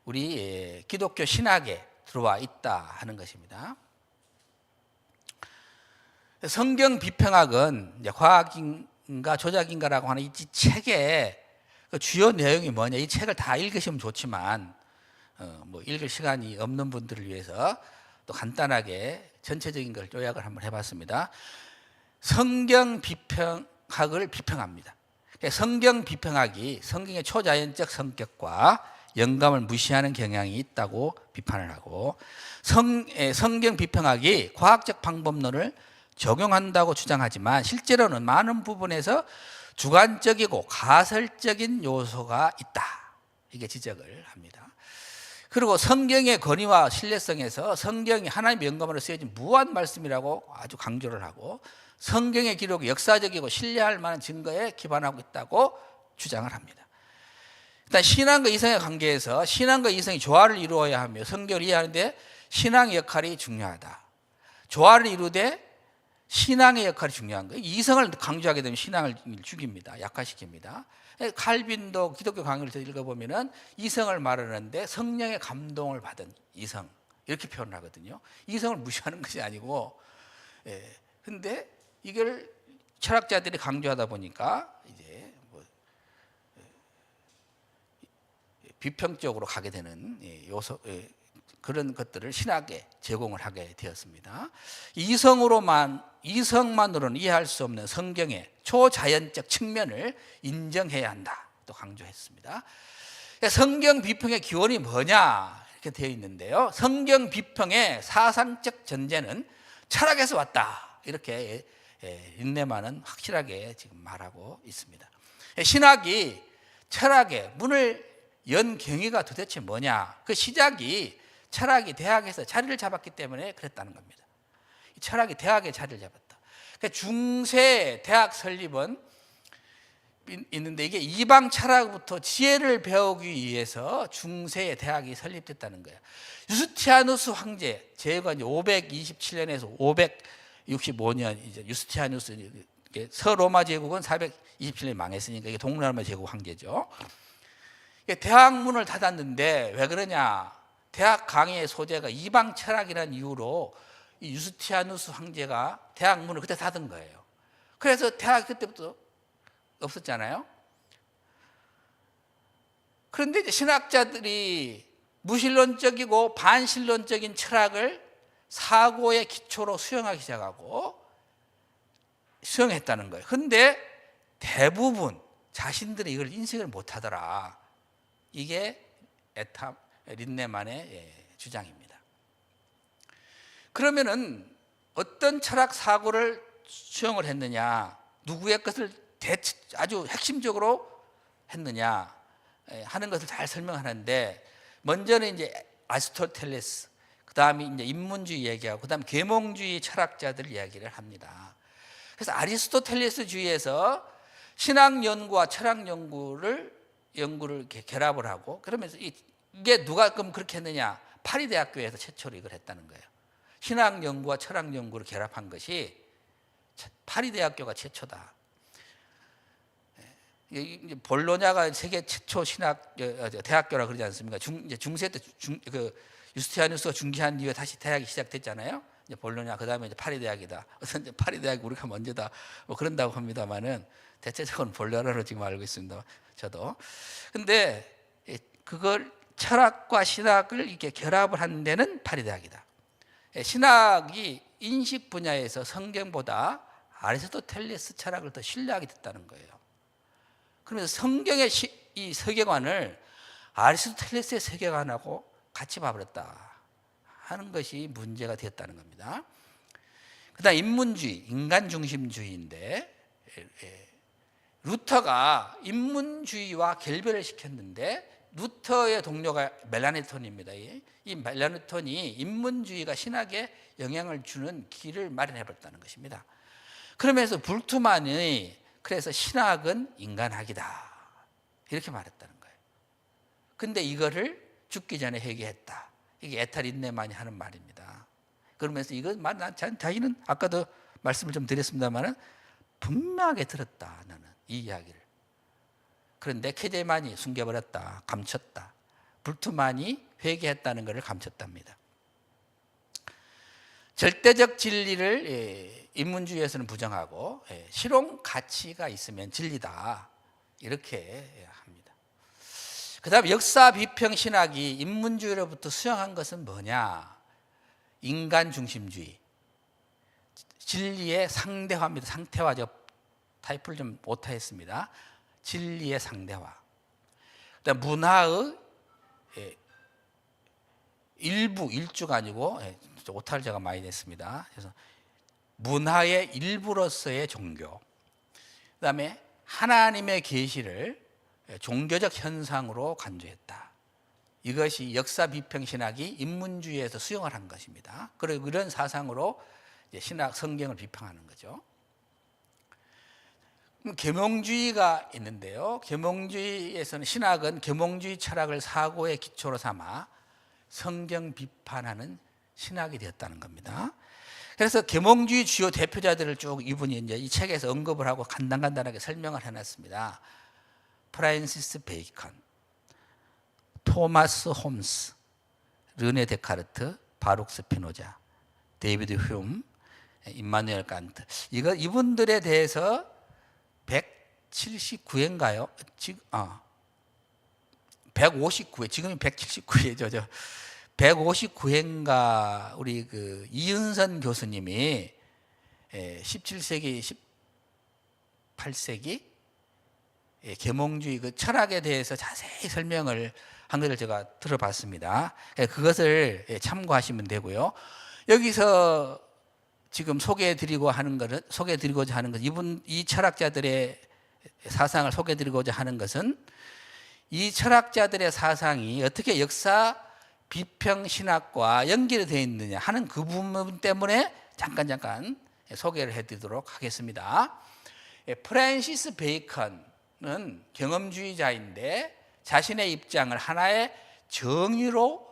우리 기독교 신학에 들어와 있다 하는 것입니다. 성경 비평학은 이제 과학인가 조작인가라고 하는 이 책의 그 주요 내용이 뭐냐, 이 책을 다 읽으시면 좋지만 읽을 시간이 없는 분들을 위해서 또 간단하게 전체적인 걸 요약을 한번 해봤습니다. 성경 비평학을 비평합니다. 성경 비평학이 성경의 초자연적 성격과 영감을 무시하는 경향이 있다고 비판을 하고 성경 비평학이 과학적 방법론을 적용한다고 주장하지만 실제로는 많은 부분에서 주관적이고 가설적인 요소가 있다. 이게 지적을 합니다. 그리고 성경의 권위와 신뢰성에서 성경이 하나님의 영감으로 쓰여진 무한 말씀이라고 아주 강조를 하고 성경의 기록이 역사적이고 신뢰할 만한 증거에 기반하고 있다고 주장을 합니다. 일단 신앙과 이성의 관계에서 신앙과 이성이 조화를 이루어야 하며 성경을 이해하는데 신앙의 역할이 중요하다. 조화를 이루되 신앙의 역할이 중요한 거예요. 이성을 강조하게 되면 신앙을 죽입니다. 약화시킵니다. 칼빈도 기독교 강의를 읽어보면 이성을 말하는데 성령의 감동을 받은 이성 이렇게 표현하거든요. 이성을 무시하는 것이 아니고, 근데 이걸 철학자들이 강조하다 보니까 이제 비평적으로 가게 되는 요소, 그런 것들을 신학에 제공을 하게 되었습니다. 이성만으로는 이해할 수 없는 성경의 초자연적 측면을 인정해야 한다 또 강조했습니다. 성경 비평의 기원이 뭐냐 이렇게 되어 있는데요. 성경 비평의 사상적 전제는 철학에서 왔다 이렇게 린네만은 확실하게 지금 말하고 있습니다. 신학이 철학의 문을 연 경위가 도대체 뭐냐? 그 시작이 철학이 대학에서 자리를 잡았기 때문에 그랬다는 겁니다. 철학이 대학에 자리를 잡았다. 그러니까 중세 대학 설립은 있는데 이게 이방 철학부터 지혜를 배우기 위해서 중세의 대학이 설립됐다는 거예요. 유스티아누스 황제, 제가 이제 527년에서 565년 이제 유스티아누스 서로마 제국은 427년에 망했으니까 이게 동로마 제국 황제죠. 대학 문을 닫았는데 왜 그러냐? 대학 강의의 소재가 이방 철학이라는 이유로 이 유스티아누스 황제가 대학 문을 그때 닫은 거예요. 그래서 대학 그때부터 없었잖아요. 그런데 이제 신학자들이 무신론적이고 반신론적인 철학을 사고의 기초로 수용하기 시작하고 수용했다는 거예요. 그런데 대부분 자신들이 이걸 인식을 못하더라. 이게 린네만의 주장입니다. 그러면은 어떤 철학 사고를 수용을 했느냐, 누구의 것을 아주 핵심적으로 했느냐 하는 것을 잘 설명하는데, 먼저는 이제 아리스토텔레스, 그 다음에 이제 인문주의 얘기하고, 그 다음 계몽주의 철학자들 이야기를 합니다. 그래서 아리스토텔레스주의에서 신학 연구와 철학 연구를 이렇게 결합을 하고, 그러면서 이게 누가 그럼 그렇게 했느냐? 파리대학교에서 최초로 이걸 했다는 거예요. 신학 연구와 철학 연구를 결합한 것이 파리대학교가 최초다. 볼로냐가 세계 최초 신학 대학교라 그러지 않습니까? 중세 때 유스티아누스가 중기한 이후에 다시 대학이 시작됐잖아요. 이제 볼로냐, 그 다음에 이제 파리대학이다. 이제 파리대학이 우리가 먼저다. 뭐 그런다고 합니다만은 대체적으로 볼로냐로 지금 알고 있습니다. 저도. 근데 그걸 철학과 신학을 이렇게 결합을 하는 데는 파리대학이다. 신학이 인식 분야에서 성경보다 아리스토텔레스 철학을 더 신뢰하게 됐다는 거예요. 그러면서 성경의 이 세계관을 아리스토텔레스의 세계관하고 같이 봐버렸다 하는 것이 문제가 되었다는 겁니다. 그 다음 인문주의, 인간중심주의인데, 루터가 인문주의와 결별을 시켰는데, 루터의 동료가 멜라니톤입니다. 이 멜라니톤이 인문주의가 신학에 영향을 주는 길을 마련해버렸다는 것입니다. 그러면서 불트만이 그래서 신학은 인간학이다 이렇게 말했다는 거예요. 근데 이거를 죽기 전에 회개했다. 이게 에타린네만이 하는 말입니다. 그러면서 자기는 아까도 말씀을 좀 드렸습니다만은 분명하게 들었다, 나는 이 이야기를. 그런데 케제만이 숨겨버렸다, 감췄다. 불트만이 회개했다는 것을 감췄답니다. 절대적 진리를 인문주의에서는 부정하고 실용 가치가 있으면 진리다 이렇게 합니다. 그 다음에 역사 비평 신학이 인문주의로부터 수용한 것은 뭐냐? 인간 중심주의, 진리의 상대화입니다. 상태화, 타이프를 좀 오타했습니다. 진리의 상대화. 그다음 문화의 일주가 아니고 오타를 제가 많이 냈습니다. 그래서 문화의 일부로서의 종교. 그다음에 하나님의 계시를 종교적 현상으로 간주했다. 이것이 역사 비평 신학이 인문주의에서 수용을 한 것입니다. 그리고 이런 사상으로 신학 성경을 비평하는 거죠. 계몽주의가 있는데요. 계몽주의에서는 신학은 계몽주의 철학을 사고의 기초로 삼아 성경 비판하는 신학이 되었다는 겁니다. 그래서 계몽주의 주요 대표자들을 쭉 이분이 이제 이 책에서 언급을 하고 간단하게 설명을 해놨습니다. 프란시스 베이컨, 토마스 홈스, 르네 데카르트, 바룩 스피노자, 데이비드 휴움, 임마누엘 칸트. 이분들에 대해서 179회인가요? 159회, 지금이 179회죠. 159회인가 우리 그 이은선 교수님이 17세기, 18세기 계몽주의 그 철학에 대해서 자세히 설명을 한 것을 제가 들어봤습니다. 그것을 참고하시면 되고요. 여기서 지금 소개해드리고자 하는 것은 이 철학자들의 사상을 소개해드리고자 하는 것은 이 철학자들의 사상이 어떻게 역사 비평 신학과 연결이 되어 있느냐 하는 그 부분 때문에 잠깐 소개를 해드리도록 하겠습니다. 프랜시스 베이컨은 경험주의자인데 자신의 입장을 하나의 정의로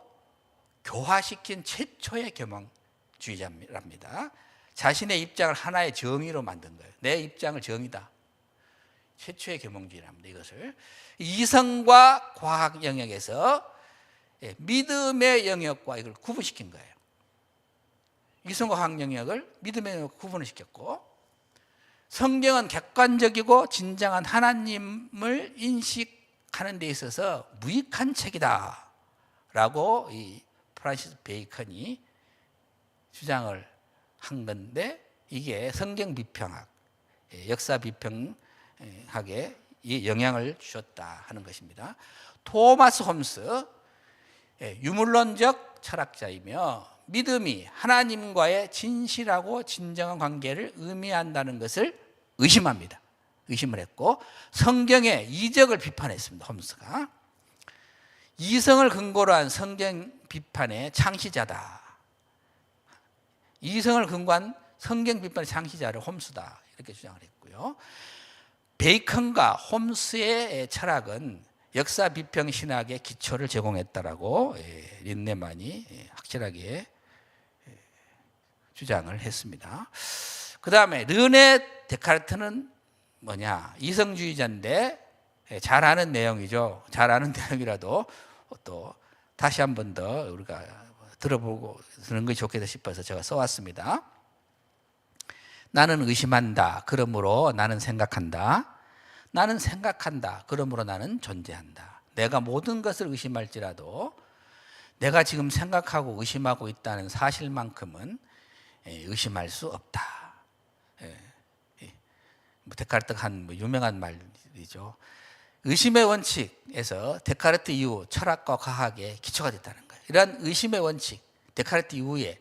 교화시킨 최초의 경험주의자랍니다. 자신의 입장을 하나의 정의로 만든 거예요. 내 입장을 정의다. 최초의 계몽주의랍니다. 이것을 이성과 과학 영역에서 믿음의 영역과 이걸 구분시킨 거예요. 이성과 과학 영역을 믿음의 영역과 구분을 시켰고, 성경은 객관적이고 진정한 하나님을 인식하는 데 있어서 무익한 책이다 라고 이 프란시스 베이컨이 주장을 한 건데, 이게 성경 비평학, 역사 비평학에 영향을 주셨다 하는 것입니다. 토마스 홈스, 유물론적 철학자이며 믿음이 하나님과의 진실하고 진정한 관계를 의미한다는 것을 의심합니다. 의심을 했고, 성경의 이적을 비판했습니다. 홈스가 이성을 근거로 한 성경 비판의 창시자다. 이성을 근거한 성경 비판의 창시자를 홈스다 이렇게 주장을 했고요. 베이컨과 홈스의 철학은 역사 비평 신학의 기초를 제공했다라고 린네만이 확실하게 주장을 했습니다. 그 다음에 르네 데카르트는 뭐냐? 이성주의자인데 잘 아는 내용이죠. 잘 아는 내용이라도 또 다시 한 번 더 우리가 들어보고 듣는 것이 좋겠다 싶어서 제가 써왔습니다. 나는 의심한다. 그러므로 나는 생각한다. 나는 생각한다. 그러므로 나는 존재한다. 내가 모든 것을 의심할지라도 내가 지금 생각하고 의심하고 있다는 사실만큼은 의심할 수 없다. 데카르트가 한 유명한 말이죠. 의심의 원칙에서 데카르트 이후 철학과 과학의 기초가 됐다는 거예요. 이러한 의심의 원칙, 데카르트 이후에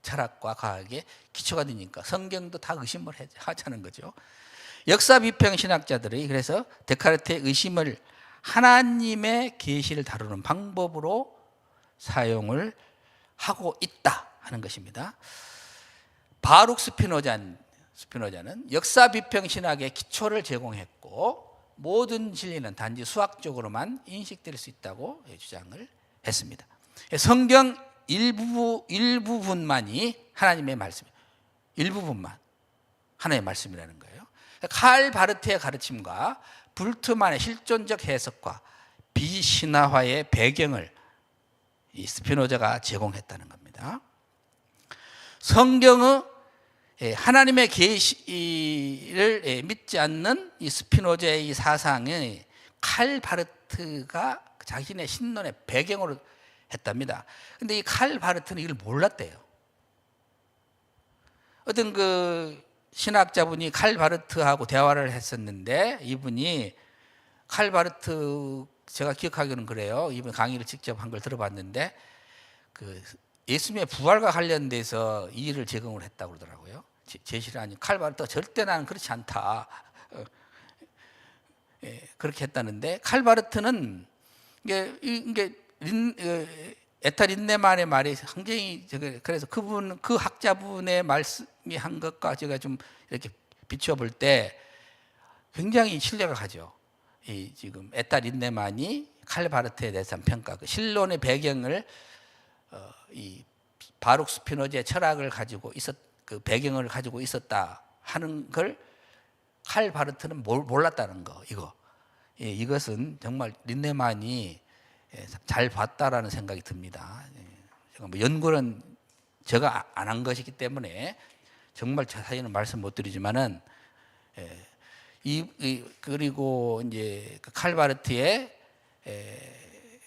철학과 과학의 기초가 되니까 성경도 다 의심을 하자는 거죠. 역사 비평 신학자들이 그래서 데카르트의 의심을 하나님의 계시를 다루는 방법으로 사용을 하고 있다 하는 것입니다. 바룩 스피노자는 역사 비평 신학의 기초를 제공했고, 모든 진리는 단지 수학적으로만 인식될 수 있다고 주장을 했습니다. 성경 일부분만이 하나님의 말씀, 일부분만 하나님의 말씀이라는 거예요. 칼 바르트의 가르침과 불트만의 실존적 해석과 비신화화의 배경을 이 스피노자가 제공했다는 겁니다. 성경의 하나님의 계시를 믿지 않는 이 스피노자의 이 사상을 칼 바르트가 자신의 신론의 배경으로 했답니다. 근데 이 칼 바르트는 이걸 몰랐대요. 어떤 그 신학자분이 칼 바르트하고 대화를 했었는데, 이분이 칼 바르트, 제가 기억하기로는 그래요. 이분 강의를 직접 한 걸 들어봤는데, 그 예수님의 부활과 관련돼서 이 일을 제공을 했다고 그러더라고요. 제시를 하니 칼 바르트가 절대 나는 그렇지 않다. 그렇게 했다는데, 칼 바르트는 이게 에타 린네만의 말이 상당히, 그래서 그 학자분의 말씀이 한 것과 제가 좀 이렇게 비춰볼 때 굉장히 신뢰가 가죠. 이 지금 에타 린네만이 칼 바르트에 대해서 평가, 그 신론의 배경을 이 바룩 스피노자의 철학을 가지고 그 배경을 가지고 있었다 하는 걸 칼 바르트는 몰랐다는 거. 이것은 정말 린네만이 잘 봤다라는 생각이 듭니다. 제가 뭐 연구는 제가 안 한 것이기 때문에 정말 자세히는 말씀 못 드리지만은, 그리고 이제 칼 바르트의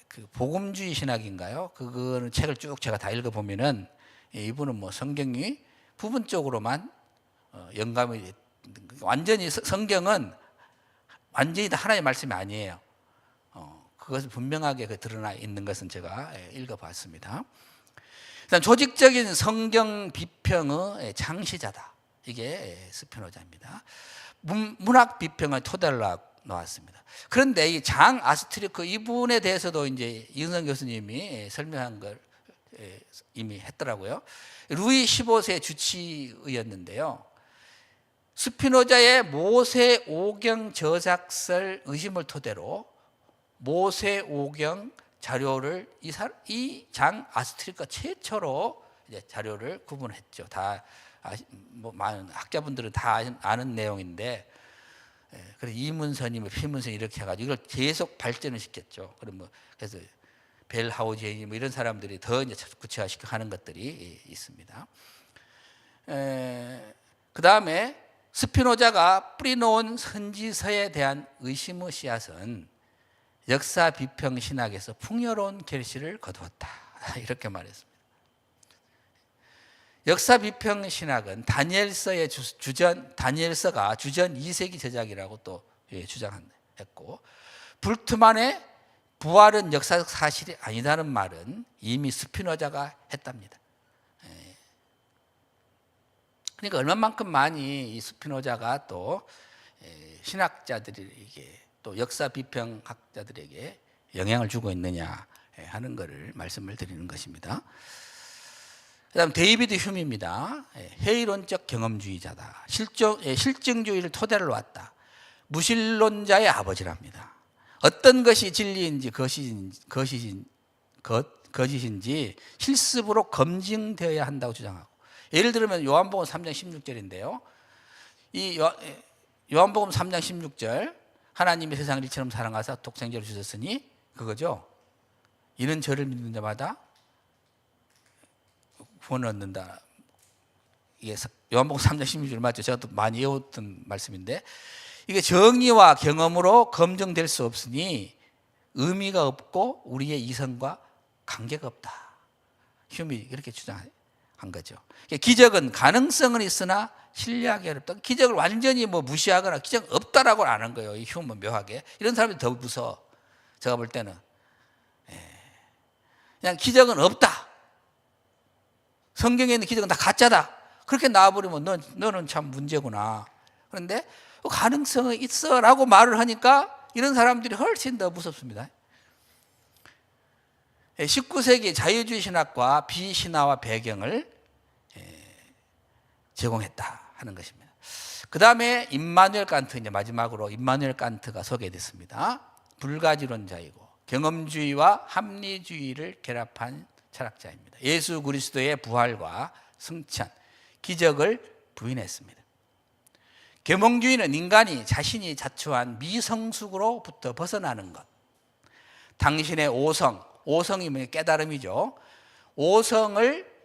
그 복음주의 신학인가요? 그거는 책을 쭉 제가 다 읽어 보면은 이분은 뭐 성경이 부분적으로만 영감이, 완전히 성경은 완전히 다 하나의 말씀이 아니에요. 그것을 분명하게 드러나 있는 것은 제가 읽어봤습니다. 일단 조직적인 성경 비평의 창시자다. 이게 스피노자입니다. 문학 비평의 토대로 나왔습니다. 그런데 이 장 아스트리크 이분에 대해서도 이제 이은성 교수님이 설명한 걸 이미 했더라고요. 루이 15세 주치의였는데요. 스피노자의 모세오경 저작설 의심을 토대로 모세오경 자료를 이 장 아스트리크가 최초로 이제 자료를 구분했죠. 다 많은 학자분들은 다 아는 내용인데, 그래서 이문선이 피문선 이렇게 해가지고 이걸 계속 발전을 시켰죠. 그래서 벨하우제니 이런 사람들이 더 이제 구체화시켜 하는 것들이 있습니다. 그 다음에 스피노자가 뿌리놓은 선지서에 대한 의심의 씨앗은 역사 비평 신학에서 풍요로운 결실을 거두었다. 이렇게 말했습니다. 역사 비평 신학은 다니엘서의 다니엘서가 주전 2세기 제작이라고 또 주장했고, 불트만의 부활은 역사적 사실이 아니다는 말은 이미 스피노자가 했답니다. 그러니까 얼마만큼 많이 이 스피노자가 또 신학자들에게 또 역사 비평학자들에게 영향을 주고 있느냐 하는 것을 말씀을 드리는 것입니다. 그다음 데이비드 휴미입니다. 회의론적 경험주의자다. 실증주의를 토대로 놓았다. 무신론자의 아버지랍니다. 어떤 것이 진리인지 거짓인지 실습으로 검증되어야 한다고 주장하고, 예를 들면 요한복음 3장 16절인데요. 이 요한복음 3장 16절, 하나님이 세상을 이처럼 사랑하사 독생자를 주셨으니 그거죠. 이는 저를 믿는 자마다 구원을 얻는다. 이게 요한복음 3장 16절 맞죠? 제가 또 많이 외웠던 말씀인데, 이게 정의와 경험으로 검증될 수 없으니 의미가 없고 우리의 이성과 관계가 없다. 휴미 이렇게 주장한 거죠. 기적은 가능성은 있으나 신뢰하기 어렵다. 기적을 완전히 무시하거나 기적 없다라고 안 한 거예요. 이 휴면 묘하게. 이런 사람이 더 무서워. 제가 볼 때는. 그냥 기적은 없다. 성경에 있는 기적은 다 가짜다. 그렇게 나와버리면 너는 참 문제구나. 그런데 가능성이 있어라고 말을 하니까 이런 사람들이 훨씬 더 무섭습니다. 19세기 자유주의 신학과 비신화와 배경을 제공했다 하는 것입니다. 그 다음에 임마누엘 칸트, 이제 마지막으로 임마누엘 칸트가 소개됐습니다. 불가지론자이고 경험주의와 합리주의를 결합한 철학자입니다. 예수 그리스도의 부활과 승천, 기적을 부인했습니다. 계몽주의는 인간이 자신이 자초한 미성숙으로부터 벗어나는 것, 당신의 오성이 깨달음이죠. 오성을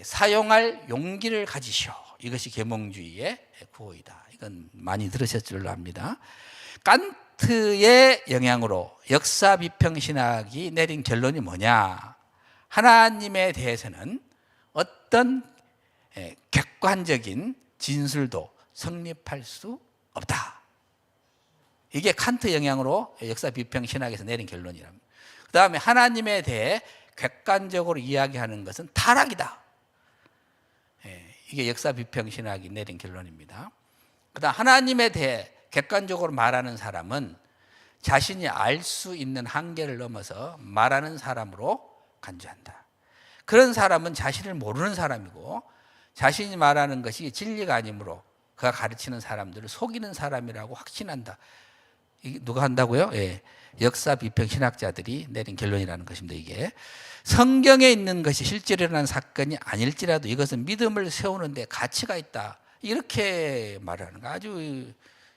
사용할 용기를 가지시오. 이것이 계몽주의의 구호이다. 이건 많이 들으셨을 줄로 압니다. 칸트의 영향으로 역사 비평 신학이 내린 결론이 뭐냐? 하나님에 대해서는 어떤 객관적인 진술도 성립할 수 없다. 이게 칸트 영향으로 역사 비평 신학에서 내린 결론이랍니다. 그 다음에 하나님에 대해 객관적으로 이야기하는 것은 타락이다. 이게 역사 비평 신학이 내린 결론입니다. 그 다음 하나님에 대해 객관적으로 말하는 사람은 자신이 알 수 있는 한계를 넘어서 말하는 사람으로 간주한다. 그런 사람은 자신을 모르는 사람이고 자신이 말하는 것이 진리가 아니므로 그가 가르치는 사람들을 속이는 사람이라고 확신한다. 이게 누가 한다고요? 역사 비평 신학자들이 내린 결론이라는 것입니다. 이게 성경에 있는 것이 실제로 일어난 사건이 아닐지라도 이것은 믿음을 세우는 데 가치가 있다. 이렇게 말하는 거. 아주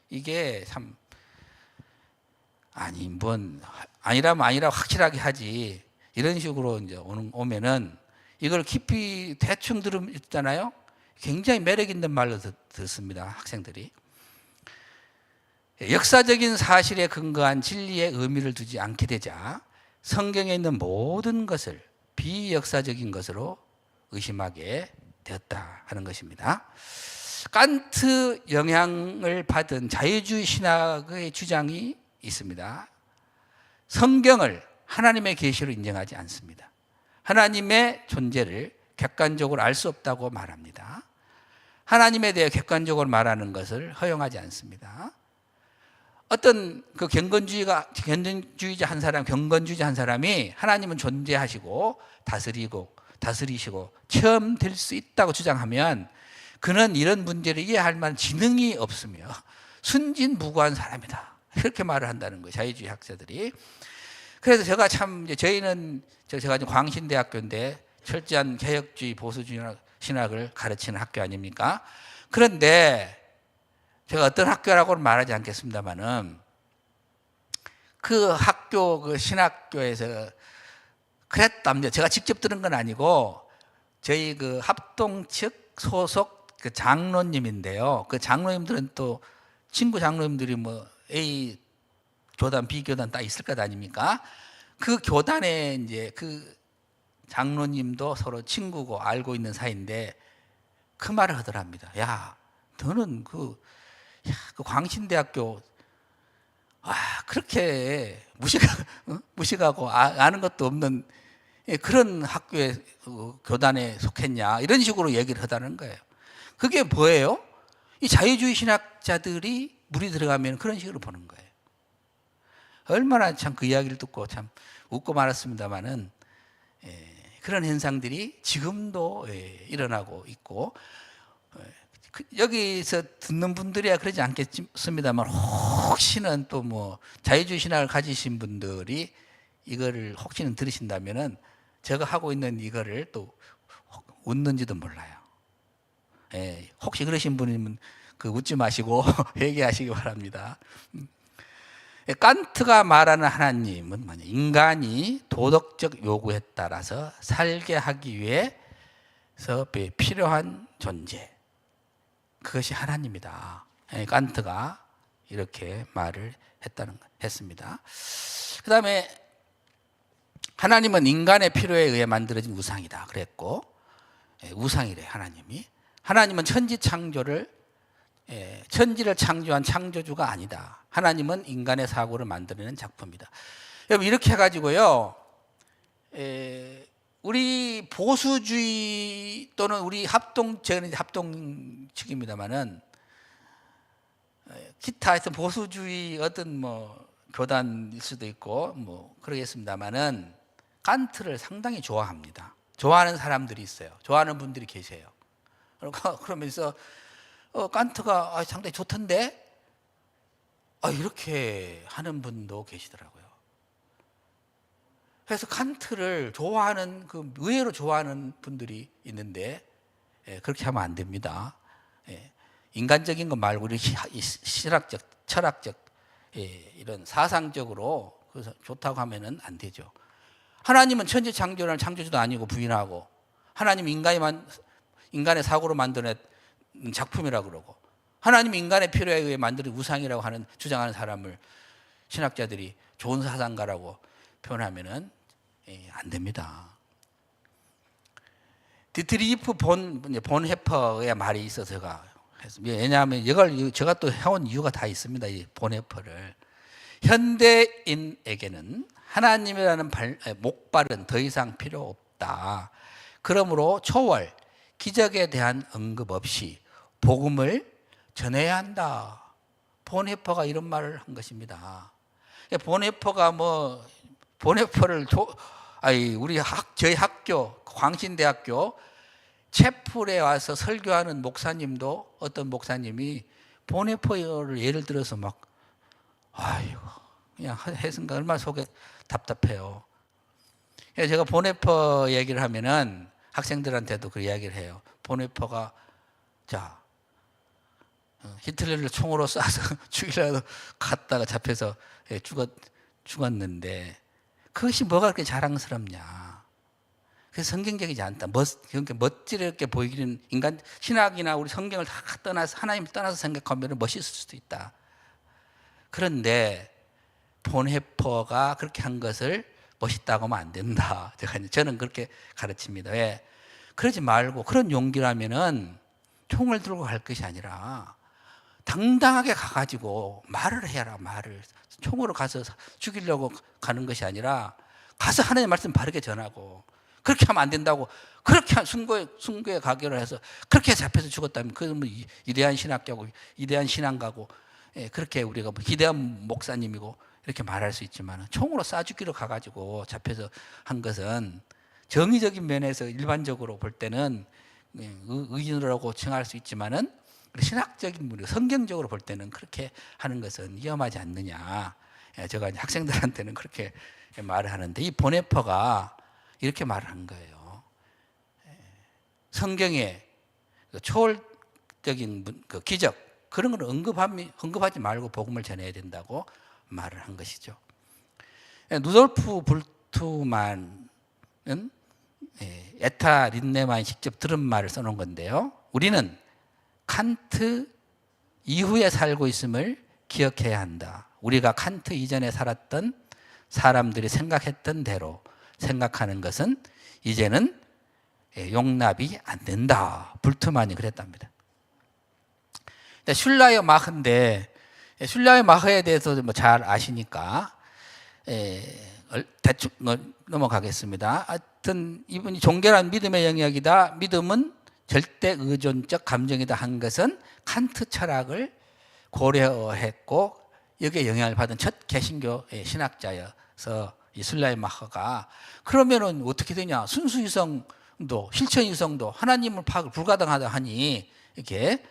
이게 참 아니라면 아니라고 확실하게 하지. 이런 식으로 이제 오면은 이걸 깊이 대충 듣잖아요. 굉장히 매력 있는 말로 듣습니다. 학생들이. 역사적인 사실에 근거한 진리에 의미를 두지 않게 되자 성경에 있는 모든 것을 비역사적인 것으로 의심하게 되었다 하는 것입니다. 칸트 영향을 받은 자유주의 신학의 주장이 있습니다. 성경을 하나님의 계시로 인정하지 않습니다. 하나님의 존재를 객관적으로 알 수 없다고 말합니다. 하나님에 대해 객관적으로 말하는 것을 허용하지 않습니다. 어떤 그 경건주의자 한 사람이 하나님은 존재하시고 다스리시고 체험될 수 있다고 주장하면 그는 이런 문제를 이해할 만한 지능이 없으며 순진무구한 사람이다. 이렇게 말을 한다는 거예요, 자유주의 학자들이. 그래서 제가 제가 광신대학교인데 철저한 개혁주의 보수주의 신학을 가르치는 학교 아닙니까? 그런데 제가 어떤 학교라고는 말하지 않겠습니다만은 그 학교 그 신학교에서 그랬답니다. 제가 직접 들은 건 아니고 저희 그 합동 측 소속 그 장로님인데요. 그 장로님들은 또 친구 장로님들이 뭐 A 교단, B 교단 다 있을 것 아닙니까? 그 교단에 이제 그 장로님도 서로 친구고 알고 있는 사이인데 그 말을 하더랍니다. 야, 너는 그 광신대학교 그렇게 무식하고 아는 것도 없는 그런 학교에 교단에 속했냐 이런 식으로 얘기를 하다는 거예요. 그게 뭐예요? 이 자유주의 신학자들이 물이 들어가면 그런 식으로 보는 거예요. 얼마나 참 그 이야기를 듣고 참 웃고 말았습니다마는 그런 현상들이 지금도 일어나고 있고 여기서 듣는 분들이야 그러지 않겠습니다만 혹시는 또 뭐 자유주의 신학을 가지신 분들이 이거를 혹시는 들으신다면은 제가 하고 있는 이거를 또 웃는지도 몰라요. 혹시 그러신 분이면 그 웃지 마시고 회개하시기 바랍니다. 칸트가 말하는 하나님은 뭐냐? 인간이 도덕적 요구에 따라서 살게 하기 위해서 필요한 존재. 그것이 하나님이다. 칸트가 이렇게 말을 했습니다. 그 다음에 하나님은 인간의 필요에 의해 만들어진 우상이다 그랬고, 우상이래 하나님이. 하나님은 천지를 창조한 창조주가 아니다. 하나님은 인간의 사고를 만들어내는 작품이다. 여러분 이렇게 해가지고요, 우리 보수주의 또는 우리 저는 합동 측입니다만은 기타 하여튼 보수주의 어떤 뭐 교단일 수도 있고 뭐 그러겠습니다만은 칸트를 상당히 좋아합니다. 좋아하는 사람들이 있어요. 좋아하는 분들이 계세요. 그러면서 칸트가 상당히 좋던데 이렇게 하는 분도 계시더라고요. 그래서 칸트를 좋아하는 의외로 좋아하는 분들이 있는데 그렇게 하면 안 됩니다. 인간적인 것 말고 실학적, 철학적 이런 사상적으로 그래서 좋다고 하면은 안 되죠. 하나님은 천지 창조를 창조주도 아니고 부인하고 하나님 인간의 사고로 만드는 작품이라고 그러고 하나님 인간의 필요에 의해 만드는 우상이라고 주장하는 사람을 신학자들이 좋은 사상가라고 표현하면은 안 됩니다. 디트리히프 본헤퍼의 말이 있어서 제가 했습니다. 왜냐하면 이걸 제가 또 해온 이유가 다 있습니다. 이 본헤퍼를 현대인에게는 하나님이라는 목발은 더 이상 필요 없다. 그러므로 초월, 기적에 대한 언급 없이 복음을 전해야 한다. 본헤퍼가 이런 말을 한 것입니다. 본헤퍼를 저희 학교 광신대학교 채플에 와서 설교하는 목사님도 어떤 목사님이 본헤퍼를 예를 들어서 그냥 해석가 얼마나 속에 답답해요. 그래서 제가 본헤퍼 얘기를 하면은 학생들한테도 그 이야기를 해요. 본헤퍼가 히틀러를 총으로 쏴서 죽이려고 갔다가 잡혀서 죽었는데 그것이 뭐가 그렇게 자랑스럽냐. 그래서 성경적이지 않다. 그러니까 멋지게 보이기는 인간 신학이나 우리 성경을 다 떠나서 하나님을 떠나서 생각하면 멋있을 수도 있다. 그런데 본헤퍼가 그렇게 한 것을 멋있다고 하면 안 된다. 저는 그렇게 가르칩니다. 왜? 그러지 말고 그런 용기라면은 총을 들고 갈 것이 아니라 당당하게 가가지고 말을 해라. 말을 총으로 가서 죽이려고 가는 것이 아니라 가서 하나님의 말씀 바르게 전하고, 그렇게 하면 안 된다고 그렇게 순교에 가기로 해서 그렇게 잡혀서 죽었다면 그건 뭐 위대한 신학자고 위대한 신앙가고, 그렇게 우리가 뭐 기대한 목사님이고 이렇게 말할 수 있지만, 총으로 쏴 죽기로 가가지고 잡혀서 한 것은 정의적인 면에서 일반적으로 볼 때는 의인으로라고 칭할 수 있지만은 신학적인 분, 성경적으로 볼 때는 그렇게 하는 것은 위험하지 않느냐. 제가 학생들한테는 그렇게 말을 하는데, 이 보네퍼가 이렇게 말을 한 거예요. 성경에 초월적인 그 기적, 그런 걸 언급하지 말고 복음을 전해야 된다고 말을 한 것이죠. 누돌프 불트만은 에타 린네만이 직접 들은 말을 써놓은 건데요. 우리는 칸트 이후에 살고 있음을 기억해야 한다. 우리가 칸트 이전에 살았던 사람들이 생각했던 대로 생각하는 것은 이제는 용납이 안 된다. 불트만이 그랬답니다. 슐라이어 마흐인데, 슐라이어 마흐에 대해서 뭐 잘 아시니까 대충 넘어가겠습니다. 하여튼 이분이 종교란 믿음의 영역이다. 믿음은 절대 의존적 감정이다 한 것은 칸트 철학을 고려했고, 여기에 영향을 받은 첫 개신교 신학자여서 이 슬라이마허가, 그러면은 어떻게 되냐? 순수이성도 실천이성도 하나님을 파악을 불가능하다 하니 이렇게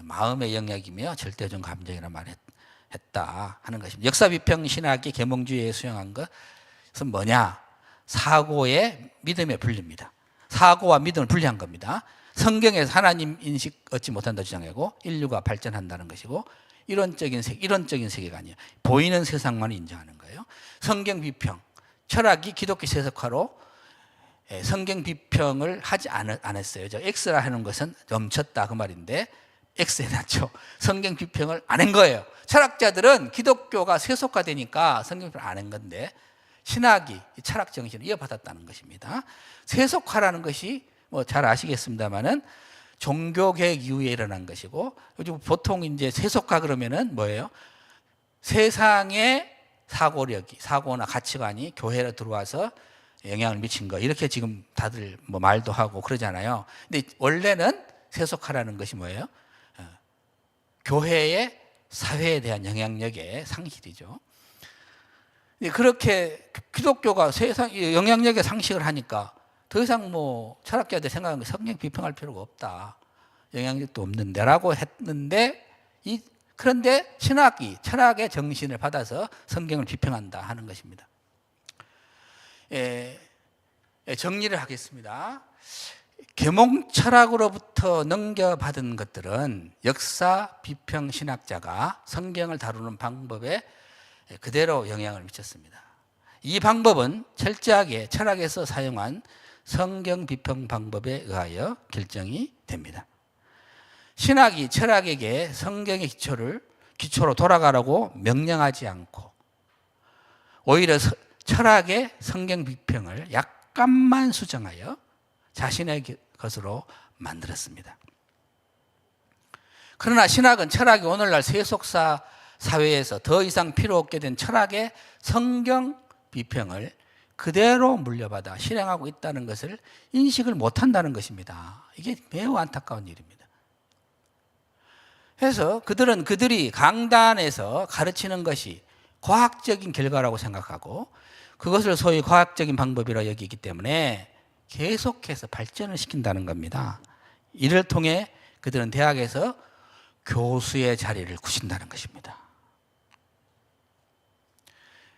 마음의 영역이며 절대적 감정이라 말했다 하는 것입니다. 역사 비평 신학이 계몽주의에 수용한 것은 뭐냐? 사고의 믿음의 분리입니다. 사고와 믿음을 분리한 겁니다. 성경에서 하나님 인식 얻지 못한다 주장하고 인류가 발전한다는 것이고, 이론적인 세계관이에요. 보이는 세상만 인정하는 거예요. 성경 비평, 철학이 기독교 세속화로 성경 비평을 하지 않았어요. 저 X라 하는 것은 멈췄다 그 말인데, X에 놨죠. 성경 비평을 안 한 거예요. 철학자들은 기독교가 세속화되니까 성경 비평을 안 한 건데, 신학이 철학 정신을 이어받았다는 것입니다. 세속화라는 것이 뭐 잘 아시겠습니다만은 종교개혁 이후에 일어난 것이고, 요즘 보통 이제 세속화 그러면은 뭐예요? 세상의 사고나 가치관이 교회로 들어와서 영향을 미친 거, 이렇게 지금 다들 뭐 말도 하고 그러잖아요. 근데 원래는 세속화라는 것이 뭐예요? 교회의 사회에 대한 영향력의 상실이죠. 그렇게 기독교가 세상 영향력의 상식을 하니까 더 이상 뭐 철학자들 생각하는 게 성경 비평할 필요가 없다. 영향력도 없는데라고 했는데, 그런데 신학이 철학의 정신을 받아서 성경을 비평한다 하는 것입니다. 정리를 하겠습니다. 계몽 철학으로부터 넘겨받은 것들은 역사 비평 신학자가 성경을 다루는 방법에 그대로 영향을 미쳤습니다. 이 방법은 철저하게 철학에서 사용한 성경 비평 방법에 의하여 결정이 됩니다. 신학이 철학에게 성경의 기초로 돌아가라고 명령하지 않고, 오히려 철학의 성경 비평을 약간만 수정하여 자신의 것으로 만들었습니다. 그러나 신학은 철학이 오늘날 세속사 사회에서 더 이상 필요 없게 된 철학의 성경 비평을 그대로 물려받아 실행하고 있다는 것을 인식을 못한다는 것입니다. 이게 매우 안타까운 일입니다. 그래서 그들이 강단에서 가르치는 것이 과학적인 결과라고 생각하고, 그것을 소위 과학적인 방법이라 여기기 때문에 계속해서 발전을 시킨다는 겁니다. 이를 통해 그들은 대학에서 교수의 자리를 구신다는 것입니다.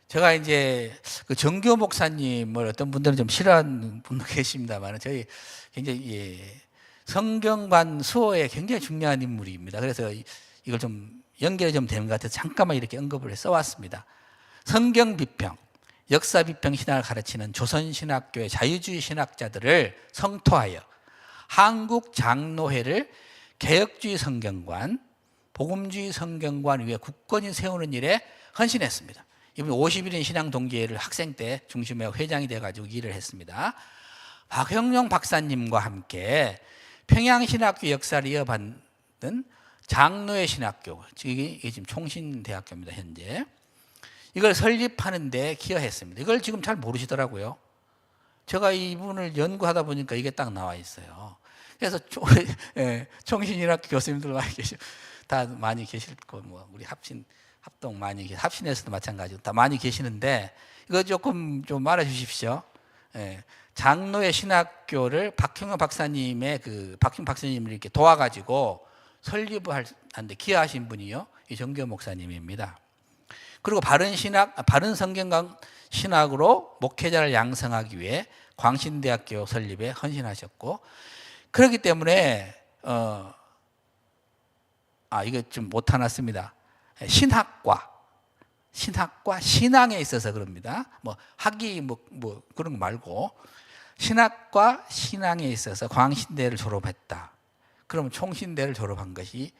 제가 이제 그 정교 목사님을 어떤 분들은 좀 싫어하는 분도 계십니다만, 저희 굉장히 성경관 수호에 굉장히 중요한 인물입니다. 그래서 이걸 좀 연결이 좀 되는 것 같아서 잠깐만 이렇게 언급을 써왔습니다. 성경 비평, 역사 비평 신학을 가르치는 조선신학교의 자유주의 신학자들을 성토하여 한국 장로회를 개혁주의 성경관, 복음주의 성경관 위에 굳건히 세우는 일에 헌신했습니다. 이분이 51인 신앙 동기회를 학생 때 중심에 회장이 돼가지고 일을 했습니다. 박형룡 박사님과 함께 평양신학교 역사를 이어받는 장로의 신학교, 이게 지금 총신대학교입니다, 현재. 이걸 설립하는데 기여했습니다. 이걸 지금 잘 모르시더라고요. 제가 이분을 연구하다 보니까 이게 딱 나와 있어요. 그래서 총신신학교 교수님들 다 많이 계실 거, 뭐 우리 합동 많이 합신에서도 마찬가지고 다 많이 계시는데 이거 조금 좀 알아주십시오. 장로의 신학교를 박형영 박사님의 박형 박사님을 이렇게 도와가지고 설립을 하는데 기여하신 분이요, 이 정교 목사님입니다. 그리고 바른 성경 신학으로 목회자를 양성하기 위해 광신대학교 설립에 헌신하셨고, 그렇기 때문에 이거 좀 못해놨습니다. 신학과 신앙에 있어서 그럽니다. 뭐 학위 뭐 그런 거 말고 신학과 신앙에 있어서 광신대를 졸업했다. 그러면 총신대를 졸업한 것이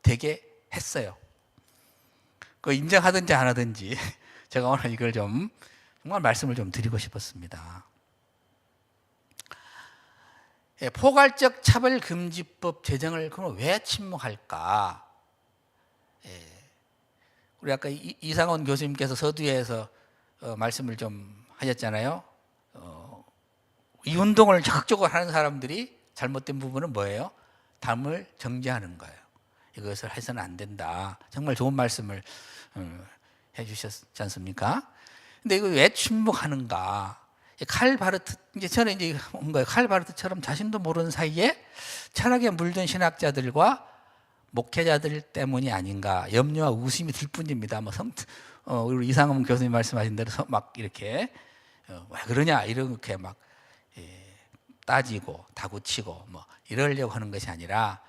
되게 했어요. 그 인정하든지 안 하든지 제가 오늘 이걸 좀 정말 말씀을 좀 드리고 싶었습니다. 포괄적 차별금지법 제정을 그럼 왜 침묵할까? 우리 아까 이상원 교수님께서 서두에서 말씀을 좀 하셨잖아요. 이 운동을 적극적으로 하는 사람들이 잘못된 부분은 뭐예요? 담을 정지하는 거예요. 이것을 해서는 안 된다. 정말 좋은 말씀을 해주셨지 않습니까? 근데 이거 왜 침묵하는가? 칼바르트, 저는 뭔가 칼바르트처럼 자신도 모르는 사이에 철학에 물든 신학자들과 목회자들 때문이 아닌가, 염려와 의심이 들 뿐입니다. 우리 이상훈 교수님 말씀하신 대로 막 이렇게 왜 그러냐 이렇게 막 따지고 다구치고 뭐 이러려고 하는 것이 아니라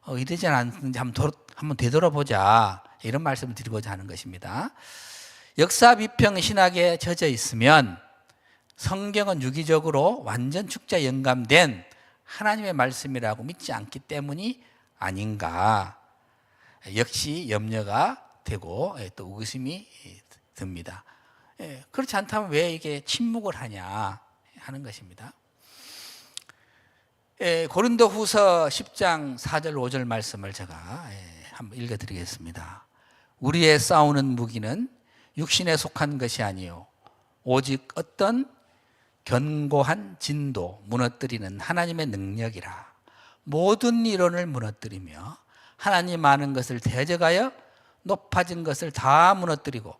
이러지 않는지 한번 되돌아보자, 이런 말씀을 드리고자 하는 것입니다. 역사 비평 신학에 젖어 있으면 성경은 유기적으로 완전 축자에 영감된 하나님의 말씀이라고 믿지 않기 때문이 아닌가, 역시 염려가 되고 또 의심이 듭니다. 그렇지 않다면 왜 이게 침묵을 하냐 하는 것입니다. 고린도후서 10장 4절 5절 말씀을 제가 한번 읽어드리겠습니다. 우리의 싸우는 무기는 육신에 속한 것이 아니요 오직 어떤 견고한 진도 무너뜨리는 하나님의 능력이라. 모든 이론을 무너뜨리며 하나님 많은 것을 대적하여 높아진 것을 다 무너뜨리고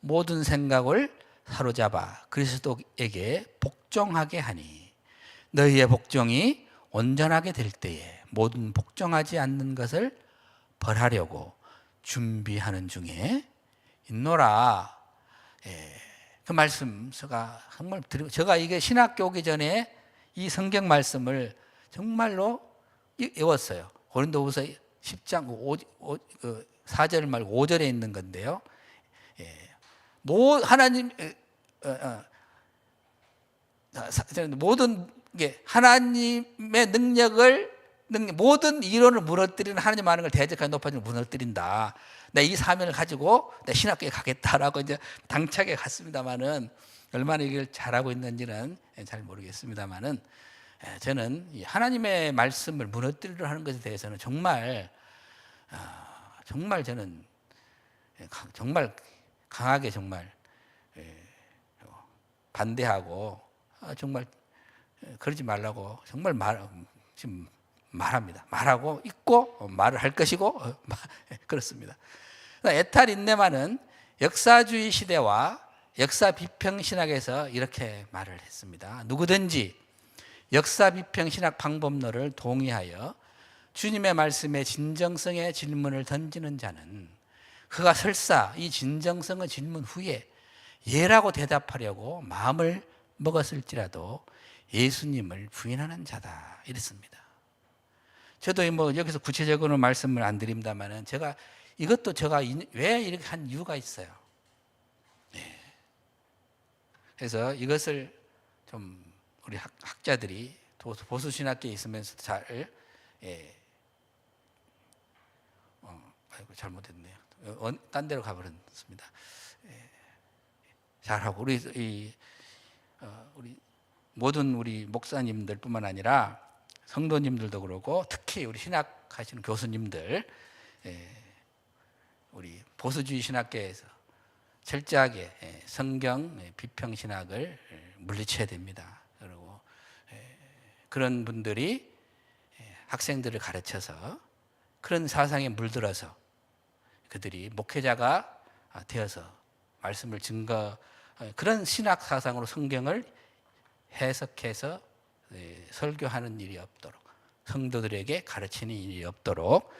모든 생각을 사로잡아 그리스도에게 복종하게 하니 너희의 복종이 온전하게 될 때에 모든 복종하지 않는 것을 벌하려고 준비하는 중에 있노라. 그 말씀 제가 정말 드리고, 제가 이게 신학교 오기 전에 이 성경 말씀을 정말로 외웠어요. 고린도후서 10장 4절 말고 5절에 있는 건데요. 하나님 모든 게 하나님의 모든 이론을 무너뜨리는 하나님 많은 걸 대적하여 높아지는 걸 무너뜨린다. 내 이 사명을 가지고 내 신학교에 가겠다라고 이제 당차게 갔습니다만은 얼마나 이걸 잘하고 있는지는 잘 모르겠습니다만은 저는 이 하나님의 말씀을 무너뜨리려 하는 것에 대해서는 정말 저는 정말 강하게 정말 반대하고 정말 그러지 말라고 정말 지금 말합니다. 말하고 있고 말을 할 것이고 그렇습니다. 에탈 인네만은 역사주의 시대와 역사 비평 신학에서 이렇게 말을 했습니다. 누구든지 역사 비평 신학 방법론을 동의하여 주님의 말씀에 진정성의 질문을 던지는 자는 그가 설사 이 진정성의 질문 후에 예라고 대답하려고 마음을 먹었을지라도 예수님을 부인하는 자다, 이랬습니다. 저도 뭐 여기서 구체적으로 말씀을 안 드립니다만은 제가 왜 이렇게 한 이유가 있어요. 그래서 이것을 좀 우리 학자들이 보수 신학계에 있으면서 잘 잘못했네요. 딴 데로 가버렸습니다. 잘하고 우리 모든 우리 목사님들뿐만 아니라 성도님들도 그러고 특히 우리 신학하시는 교수님들, 우리 보수주의 신학계에서 철저하게 성경 비평 신학을 물리쳐야 됩니다. 그리고 그런 분들이 학생들을 가르쳐서 그런 사상에 물들어서 그들이 목회자가 되어서 말씀을 그런 신학 사상으로 성경을 해석해서 설교하는 일이 없도록, 성도들에게 가르치는 일이 없도록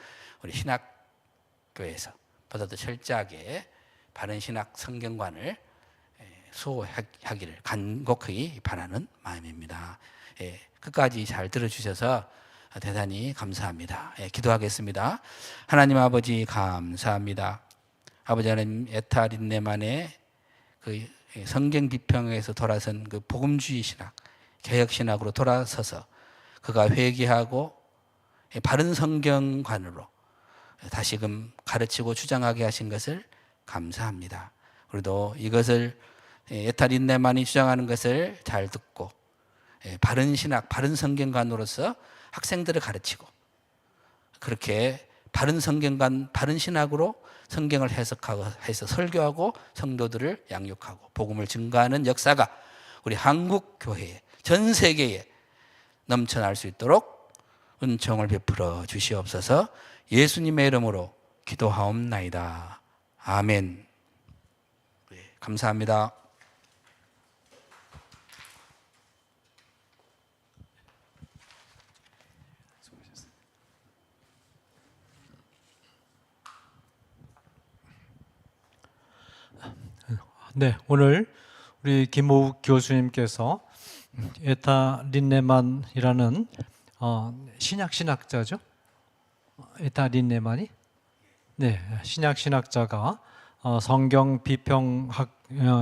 우리 신학교에서 보다 더 철저하게 바른 신학 성경관을 수호하기를 간곡히 바라는 마음입니다. 끝까지 잘 들어주셔서 대단히 감사합니다. 기도하겠습니다. 하나님 아버지 감사합니다. 아버지 하나님, 에타린네만의 그 성경 비평에서 돌아선 그 복음주의 신학, 개혁 신학으로 돌아서서 그가 회개하고 바른 성경관으로 다시금 가르치고 주장하게 하신 것을 감사합니다. 우리도 이것을 에타린네만이 주장하는 것을 잘 듣고 바른 신학, 바른 성경관으로서 학생들을 가르치고 그렇게 바른 성경관, 바른 신학으로 성경을 해석하고 해서 설교하고 성도들을 양육하고 복음을 증거하는 역사가 우리 한국 교회에, 전 세계에 넘쳐날 수 있도록 은총을 베풀어 주시옵소서. 예수님의 이름으로 기도하옵나이다. 아멘. 감사합니다. 네, 오늘 우리 김호욱 교수님께서 에타 린네만이라는 신학자죠? 에타 린네만이? 네, 신학자가 성경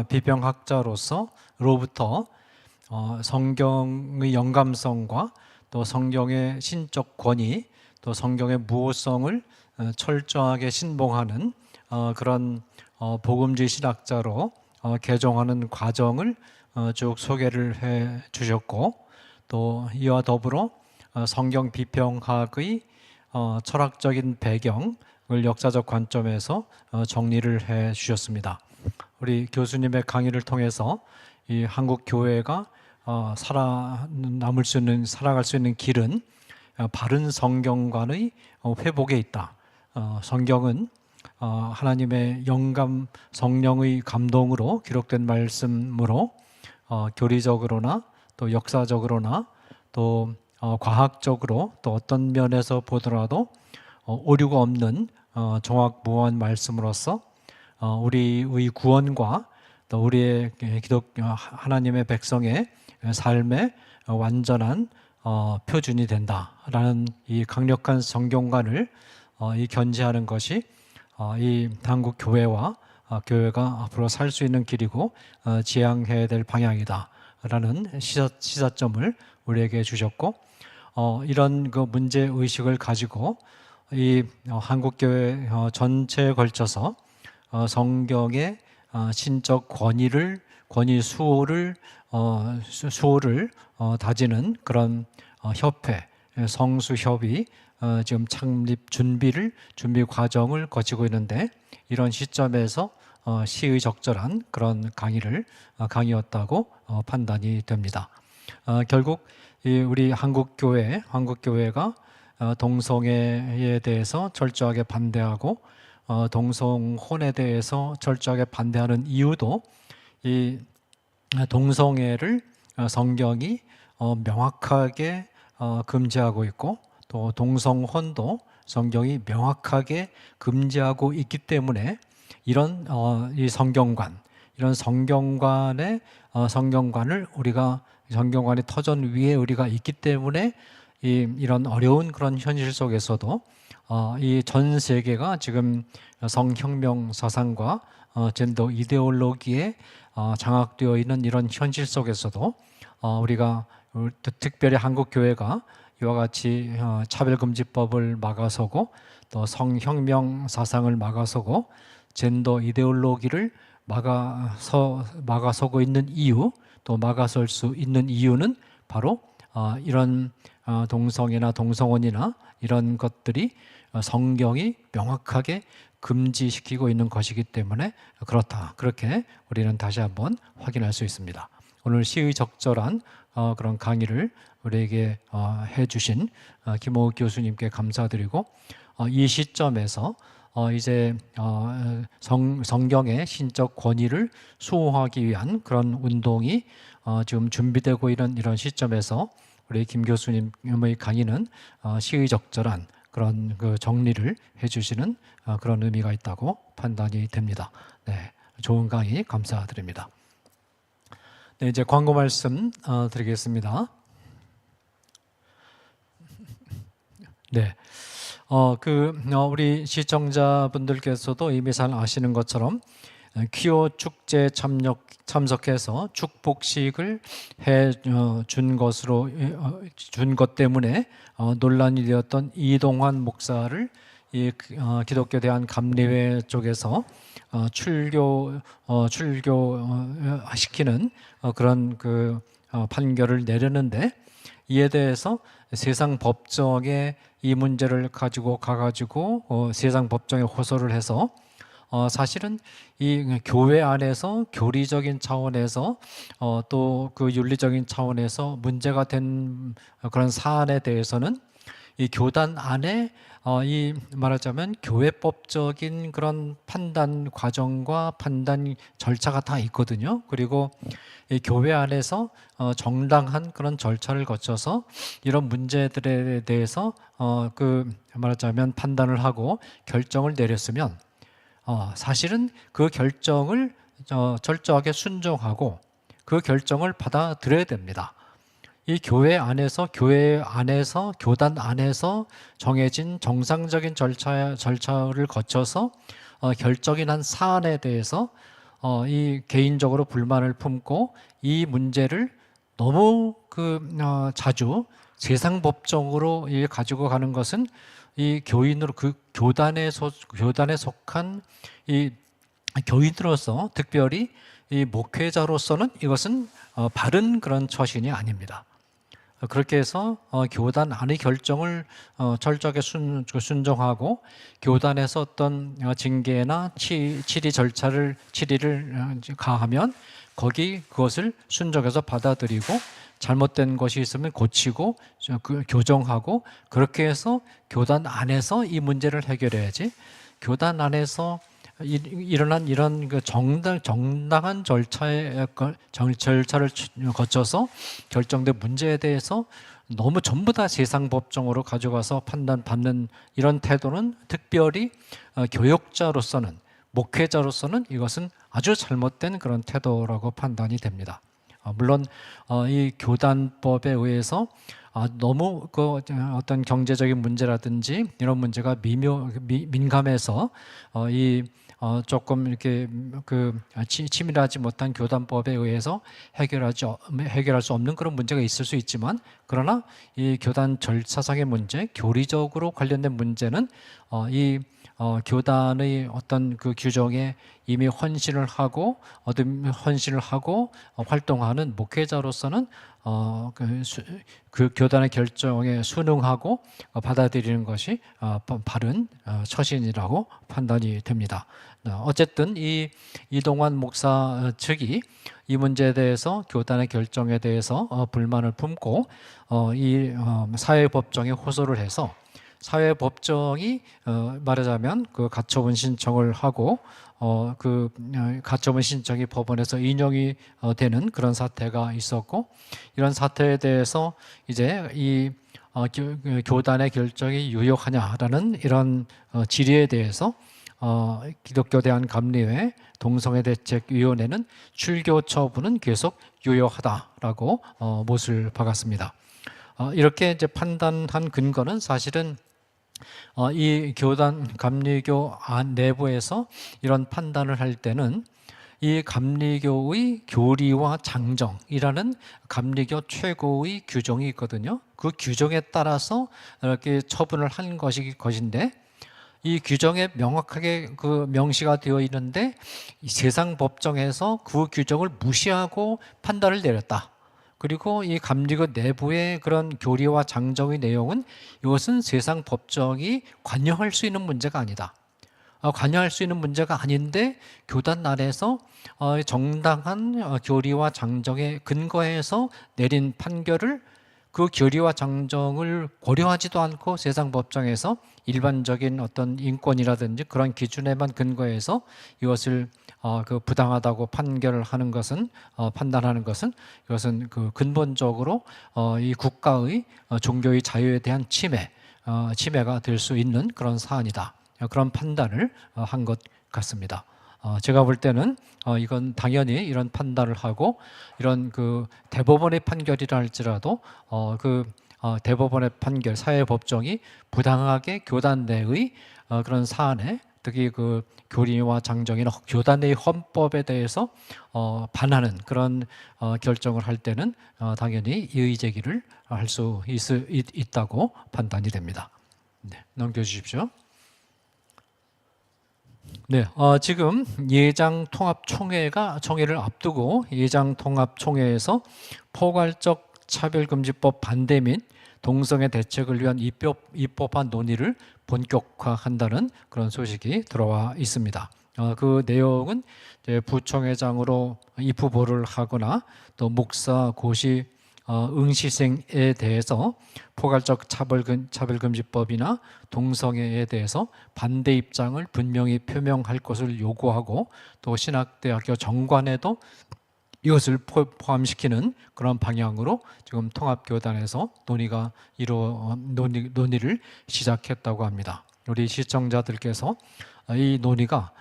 비평학자로부터 성경의 영감성과 또 성경의 신적 권위, 또 성경의 무호성을 철저하게 신봉하는 그런 복음주의 신학자로 개종하는 과정을 쭉 소개를 해 주셨고, 또 이와 더불어 성경 비평학의 철학적인 배경을 역사적 관점에서 정리를 해 주셨습니다. 우리 교수님의 강의를 통해서 이 한국 교회가 살아갈 수 있는 길은 바른 성경관의 회복에 있다. 성경은 하나님의 영감, 성령의 감동으로 기록된 말씀으로 교리적으로나 또 역사적으로나 또 과학적으로 또 어떤 면에서 보더라도 오류가 없는 정확무한 말씀으로서 우리의 구원과 또 우리의 하나님의 백성의 삶의 완전한 표준이 된다라는 이 강력한 성경관을 견지하는 것이 이 한국 교회와 교회가 앞으로 살 수 있는 길이고 지향해야 될 방향이다라는 시사점을 우리에게 주셨고, 이런 그 문제 의식을 가지고 이 한국 교회 전체에 걸쳐서 성경의 신적 권위 수호를 다지는 그런 협회, 성수협이 지금 창립 준비 과정을 거치고 있는데, 이런 시점에서 시의적절한 그런 강의였다고 판단이 됩니다. 결국 우리 한국교회가 동성애에 대해서 철저하게 반대하고 동성혼에 대해서 철저하게 반대하는 이유도 이 동성애를 성경이 명확하게 금지하고 있고, 또 동성혼도 성경이 명확하게 금지하고 있기 때문에 이런 이 이런 성경관을 우리가 성경관의 터전 위에 우리가 있기 때문에 이런 어려운 그런 현실 속에서도 이 전 세계가 지금 성혁명 사상과 젠더 이데올로기에 장악되어 있는 이런 현실 속에서도 우리가 특별히 한국 교회가 이와 같이 차별금지법을 막아서고 또 성혁명 사상을 막아서고 젠더 이데올로기를 막아서고 있는 이유, 또 막아설 수 있는 이유는 바로 이런 동성애나 동성혼이나 이런 것들이 성경이 명확하게 금지시키고 있는 것이기 때문에 그렇다. 그렇게 우리는 다시 한번 확인할 수 있습니다. 오늘 시의적절한 그런 강의를 우리에게 해주신 김호욱 교수님께 감사드리고 이 시점에서 이제 성경의 신적 권위를 수호하기 위한 그런 운동이 지금 준비되고 있는 이런 시점에서 우리 김 교수님의 강의는 시의적절한 그런 그 정리를 해주시는 그런 의미가 있다고 판단이 됩니다. 네, 좋은 강의 감사드립니다. 네, 이제 광고 말씀 드리겠습니다. 네, 우리 시청자분들께서도 이미 잘 아시는 것처럼 퀴어 축제 참석해서 축복식을 해준 것으로 준 것 때문에 논란이 되었던 이동환 목사를 기독교 대한 감리회 쪽에서 출교시키는 그런 판결을 내렸는데, 이에 대해서 세상 법정에 이 문제를 가지고 가가지고 세상 법정에 호소를 해서 사실은 이 교회 안에서 교리적인 차원에서 또 그 윤리적인 차원에서 문제가 된 그런 사안에 대해서는 이 교단 안에 이 말하자면 교회법적인 그런 판단 과정과 판단 절차가 다 있거든요. 그리고 이 교회 안에서 정당한 그런 절차를 거쳐서 이런 문제들에 대해서 말하자면 판단을 하고 결정을 내렸으면 사실은 그 결정을 철저하게 순종하고 그 결정을 받아들여야 됩니다. 이 교단 안에서 정해진 정상적인 절차를 거쳐서 결정이 난 사안에 대해서 이 개인적으로 불만을 품고 이 문제를 너무 자주 세상 법정으로 가지고 가는 것은 이 교인으로 교단에 속한 이 교인으로서, 특별히 이 목회자로서는 이것은 바른 그런 처신이 아닙니다. 그렇게 해서 교단 안의 결정을 철저하게 순종하고 교단에서 어떤 징계나 질의를 가하면 그것을 순종해서 받아들이고 잘못된 것이 있으면 고치고 교정하고, 그렇게 해서 교단 안에서 이 문제를 해결해야지, 교단 안에서 일어난 이런 정당한 절차를 거쳐서 결정된 문제에 대해서 너무 전부 다 세상 법정으로 가져가서 판단받는 이런 태도는, 특별히 교역자로서는, 목회자로서는 이것은 아주 잘못된 그런 태도라고 판단이 됩니다. 물론 이 교단법에 의해서 너무 어떤 경제적인 문제라든지 이런 문제가 민감해서 조금 이렇게 치밀하지 못한 교단법에 의해서 해결할 수 없는 그런 문제가 있을 수 있지만, 그러나 이 교단 절차상의 문제, 교리적으로 관련된 문제는 교단의 어떤 규정에 이미 헌신을 하고 활동하는 목회자로서는 그 교단의 결정에 순응하고 받아들이는 것이 바른 처신이라고 판단이 됩니다. 어쨌든 이동환 목사 측이 이 문제에 대해서, 교단의 결정에 대해서 불만을 품고 이 사회법정에 호소를 해서, 사회법정이 말하자면 가처분 신청을 하고 가처분 신청이 법원에서 인용이 되는 그런 사태가 있었고, 이런 사태에 대해서 이제 이 교단의 결정이 유효하냐라는 이런 질의에 대해서 기독교 대한감리회 동성애대책위원회는 출교 처분은 계속 유효하다라고 못을 박았습니다. 이렇게 이제 판단한 근거는 사실은 이 교단 감리교 내부에서 이런 판단을 할 때는 이 감리교의 교리와 장정이라는 감리교 최고의 규정이 있거든요. 그 규정에 따라서 이렇게 처분을 한 것인데, 이 규정에 명확하게 명시가 되어 있는데 세상 법정에서 그 규정을 무시하고 판단을 내렸다. 그리고 이 감리교 내부의 그런 교리와 장정의 내용은 이것은 세상 법정이 관여할 수 있는 문제가 아니다. 관여할 수 있는 문제가 아닌데 교단 안에서 정당한 교리와 장정에 근거해서 내린 판결을 그 교리와 장정을 고려하지도 않고 세상 법정에서 일반적인 어떤 인권이라든지 그런 기준에만 근거해서 이것을 그 부당하다고 판결하는 것은 판단하는 것은 이것은 그 근본적으로 이 국가의 종교의 자유에 대한 침해가 될 수 있는 그런 사안이다. 그런 판단을 한 것 같습니다. 제가 볼 때는 이건 당연히 이런 판단을 하고 이런 그 대법원의 판결이라 할지라도 대법원의 판결, 사회법정이 부당하게 교단 내의 그런 사안에 특히 그 교리와 장정이나 교단 내의 헌법에 대해서 반하는 그런 결정을 할 때는 당연히 이의 제기를 할 수 있다고 판단이 됩니다. 네, 넘겨주십시오. 네, 지금 총회를 앞두고 예장통합총회에서 포괄적 차별금지법 반대 및 동성애 대책을 위한 입법안 논의를 본격화한다는 그런 소식이 들어와 있습니다. 그 내용은 이제 부총회장으로 입후보를 하거나 또 목사, 고시, 응시생에 대해서 포괄적 차별금지법이나 동성애에 대해서 반대 입장을 분명히 표명할 것을 요구하고 또 신학대학교 정관에도 이것을 포함시키는 그런 방향으로 지금 통합교단에서 논의를 시작했다고 합니다. 우리 시청자들께서 이 논의가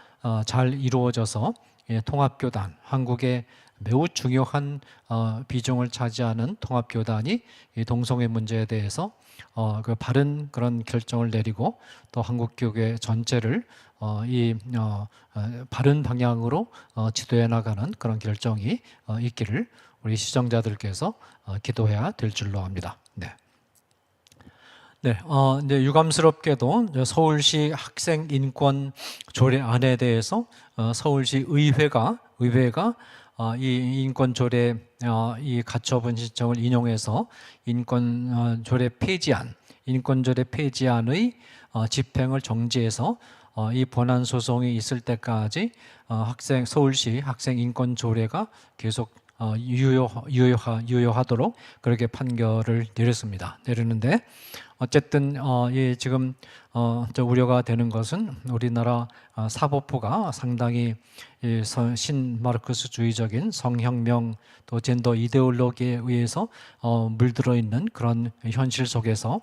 잘 이루어져서 통합교단, 한국의 매우 중요한 비중을 차지하는 통합교단이 이 동성애 문제에 대해서 그 바른 그런 결정을 내리고 또 한국교회 전체를 바른 방향으로 지도해 나가는 그런 결정이 있기를 우리 시청자들께서 기도해야 될 줄로 압니다. 네. 네, 이제 유감스럽게도 서울시 학생 인권 조례안에 대해서 서울시 의회가 이 인권 조례 이 가처분 신청을 인용해서 인권 조례 폐지안의 집행을 정지해서 이 본안 소송이 있을 때까지 서울시 학생 인권 조례가 계속 유효하도록 그렇게 판결을 내렸는데 어쨌든 지금 우려가 되는 것은 우리나라 사법부가 상당히 신마르크스주의적인 성혁명 또 젠더 이데올로기에 의해서 물들어 있는 그런 현실 속에서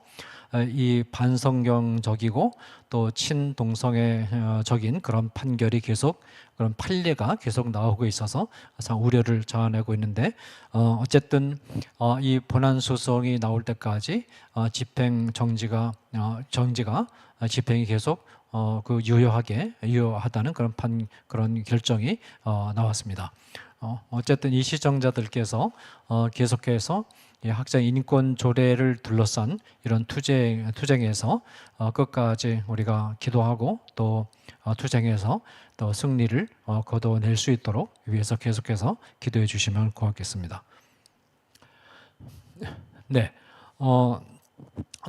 이 반성경적이고 또 친동성애적인 그런 그런 판례가 계속 나오고 있어서 상 우려를 자아내고 있는데 어쨌든 이 본안 소송이 나올 때까지 집행 정지가 집행이 계속 유효하다는 그런 결정이 나왔습니다. 어쨌든 이 시청자들께서 계속해서 학생 인권 조례를 둘러싼 이런 투쟁에서 끝까지 우리가 기도하고 또 투쟁에서 또 승리를 거둬낼 수 있도록 위해서 계속해서 기도해 주시면 고맙겠습니다. 네,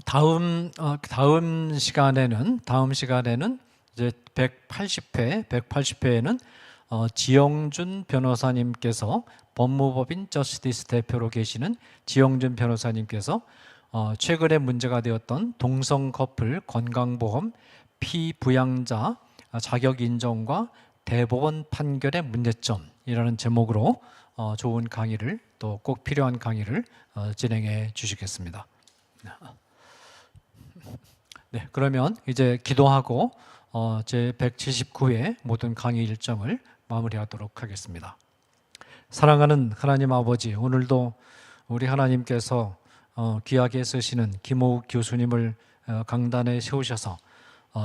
다음 시간에는 이제 180회에는 지영준 변호사님께서 법무법인 저스티스 대표로 계시는 지영준 변호사님께서 최근에 문제가 되었던 동성 커플 건강보험 피부양자 자격 인정과 대법원 판결의 문제점이라는 제목으로 좋은 강의를 또 꼭 필요한 강의를 진행해 주시겠습니다. 네, 그러면 이제 기도하고 제 179회 모든 강의 일정을 마무리하도록 하겠습니다. 사랑하는 하나님 아버지, 오늘도 우리 하나님께서 귀하게 쓰시는 김호욱 교수님을 강단에 세우셔서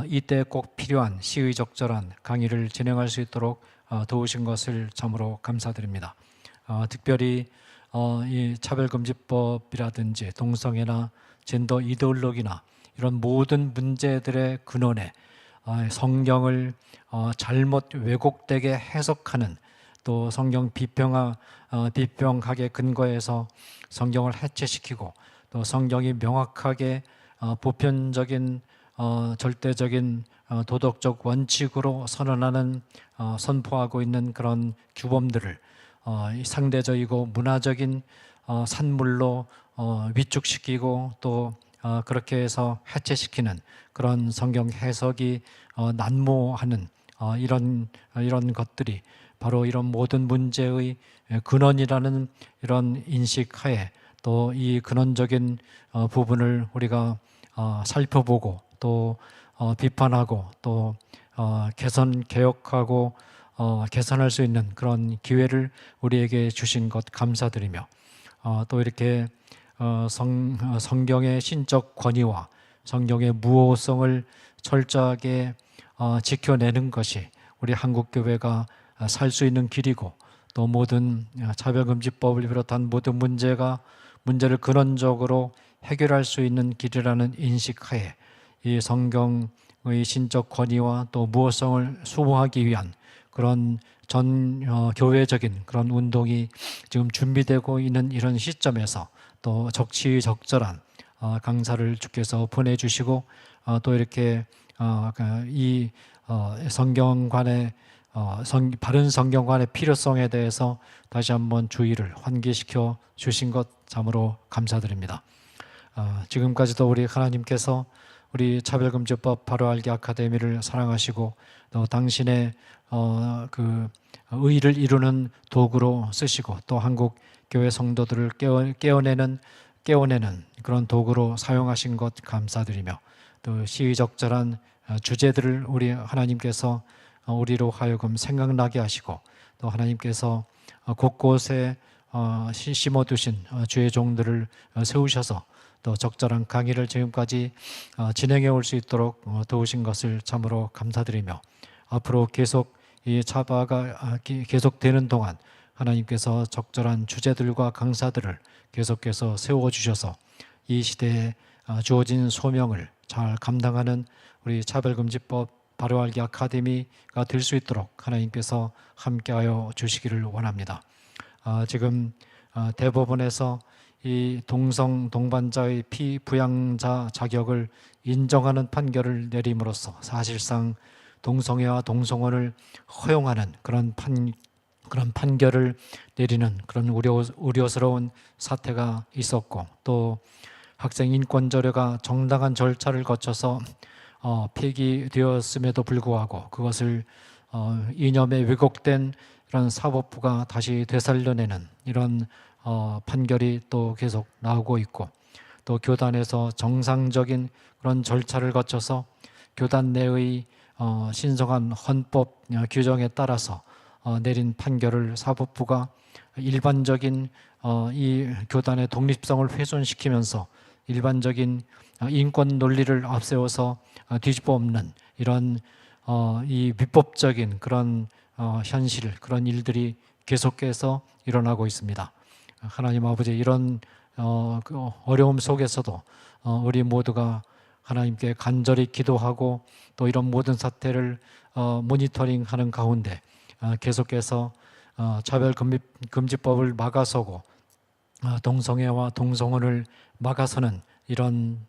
이때 꼭 필요한 시의적절한 강의를 진행할 수 있도록 도우신 것을 참으로 감사드립니다. 특별히 이 차별금지법이라든지 동성애나 젠더 이데올로기나 이런 모든 문제들의 근원에 성경을 잘못 왜곡되게 해석하는 또 성경 비평학의 근거에서 성경을 해체시키고 또 성경이 명확하게 보편적인 절대적인 도덕적 원칙으로 선언하는 선포하고 있는 그런 규범들을 상대적이고 문화적인 산물로 위축시키고 또 그렇게 해서 해체시키는 그런 성경 해석이 난무하는 이런 것들이 바로 이런 모든 문제의 근원이라는 이런 인식하에 또 이 근원적인 부분을 우리가 살펴보고 또 비판하고 또 개혁하고 개선할 수 있는 그런 기회를 우리에게 주신 것 감사드리며 또 이렇게 성경의 신적 권위와 성경의 무호성을 철저하게 지켜내는 것이 우리 한국교회가 살 수 있는 길이고 또 모든 차별금지법을 비롯한 모든 문제를 근원적으로 해결할 수 있는 길이라는 인식하에 이 성경의 신적 권위와 또 무호성을 수호하기 위한 그런 교회적인 그런 운동이 지금 준비되고 있는 이런 시점에서 또 적시적절한 강사를 주께서 보내주시고 또 이렇게 이 성경관의 바른 성경관의 필요성에 대해서 다시 한번 주의를 환기시켜 주신 것 참으로 감사드립니다. 지금까지도 우리 하나님께서 우리 차별금지법 바로알기 아카데미를 사랑하시고 또 당신의 그 의를 이루는 도구로 쓰시고 또 한국 교회 성도들을 깨어내는 그런 도구로 사용하신 것 감사드리며 또 시의적절한 주제들을 우리 하나님께서 우리로 하여금 생각나게 하시고 또 하나님께서 곳곳에 심어두신 주의 종들을 세우셔서 또 적절한 강의를 지금까지 진행해 올 수 있도록 도우신 것을 참으로 감사드리며 앞으로 계속 이 차바가 계속되는 동안 하나님께서 적절한 주제들과 강사들을 계속해서 세워주셔서 이 시대에 주어진 소명을 잘 감당하는 우리 차별금지법 바로알기 아카데미가 될 수 있도록 하나님께서 함께하여 주시기를 원합니다. 지금 대법원에서 이 동반자의 피부양자 자격을 인정하는 판결을 내림으로써 사실상 동성애와 동성혼을 허용하는 그런 판결을 내리는 그런 우려스러운 사태가 있었고 또 학생 인권 조례가 정당한 절차를 거쳐서 폐기되었음에도 불구하고 그것을 이념에 왜곡된 이런 사법부가 다시 되살려내는 이런 판결이 또 계속 나오고 있고 또 교단에서 정상적인 그런 절차를 거쳐서 교단 내의 신성한 헌법 규정에 따라서 내린 판결을 사법부가 일반적인 이 교단의 독립성을 훼손시키면서 일반적인 인권 논리를 앞세워서 뒤집어 엎는 이런 이 위법적인 그런 현실, 그런 일들이 계속해서 일어나고 있습니다. 하나님 아버지 이런 그 어려움 속에서도 우리 모두가 하나님께 간절히 기도하고 또 이런 모든 사태를 모니터링하는 가운데 계속해서 차별금지법을 막아서고 동성애와 동성혼을 막아서는 이런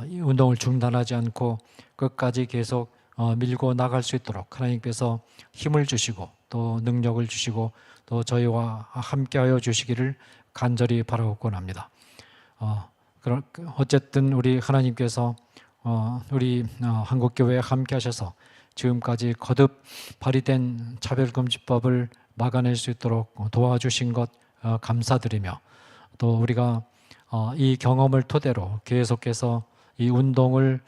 이 운동을 중단하지 않고 끝까지 계속 밀고 나갈 수 있도록 하나님께서 힘을 주시고 또 능력을 주시고 또 저희와 함께하여 주시기를 간절히 바라옵곤 합니다. 어쨌든 우리 하나님께서 우리 한국교회에 함께하셔서 지금까지 거듭 발의된 차별금지법을 막아낼 수 있도록 도와주신 것 감사드리며 또 우리가 이 경험을 토대로 계속해서 이 운동을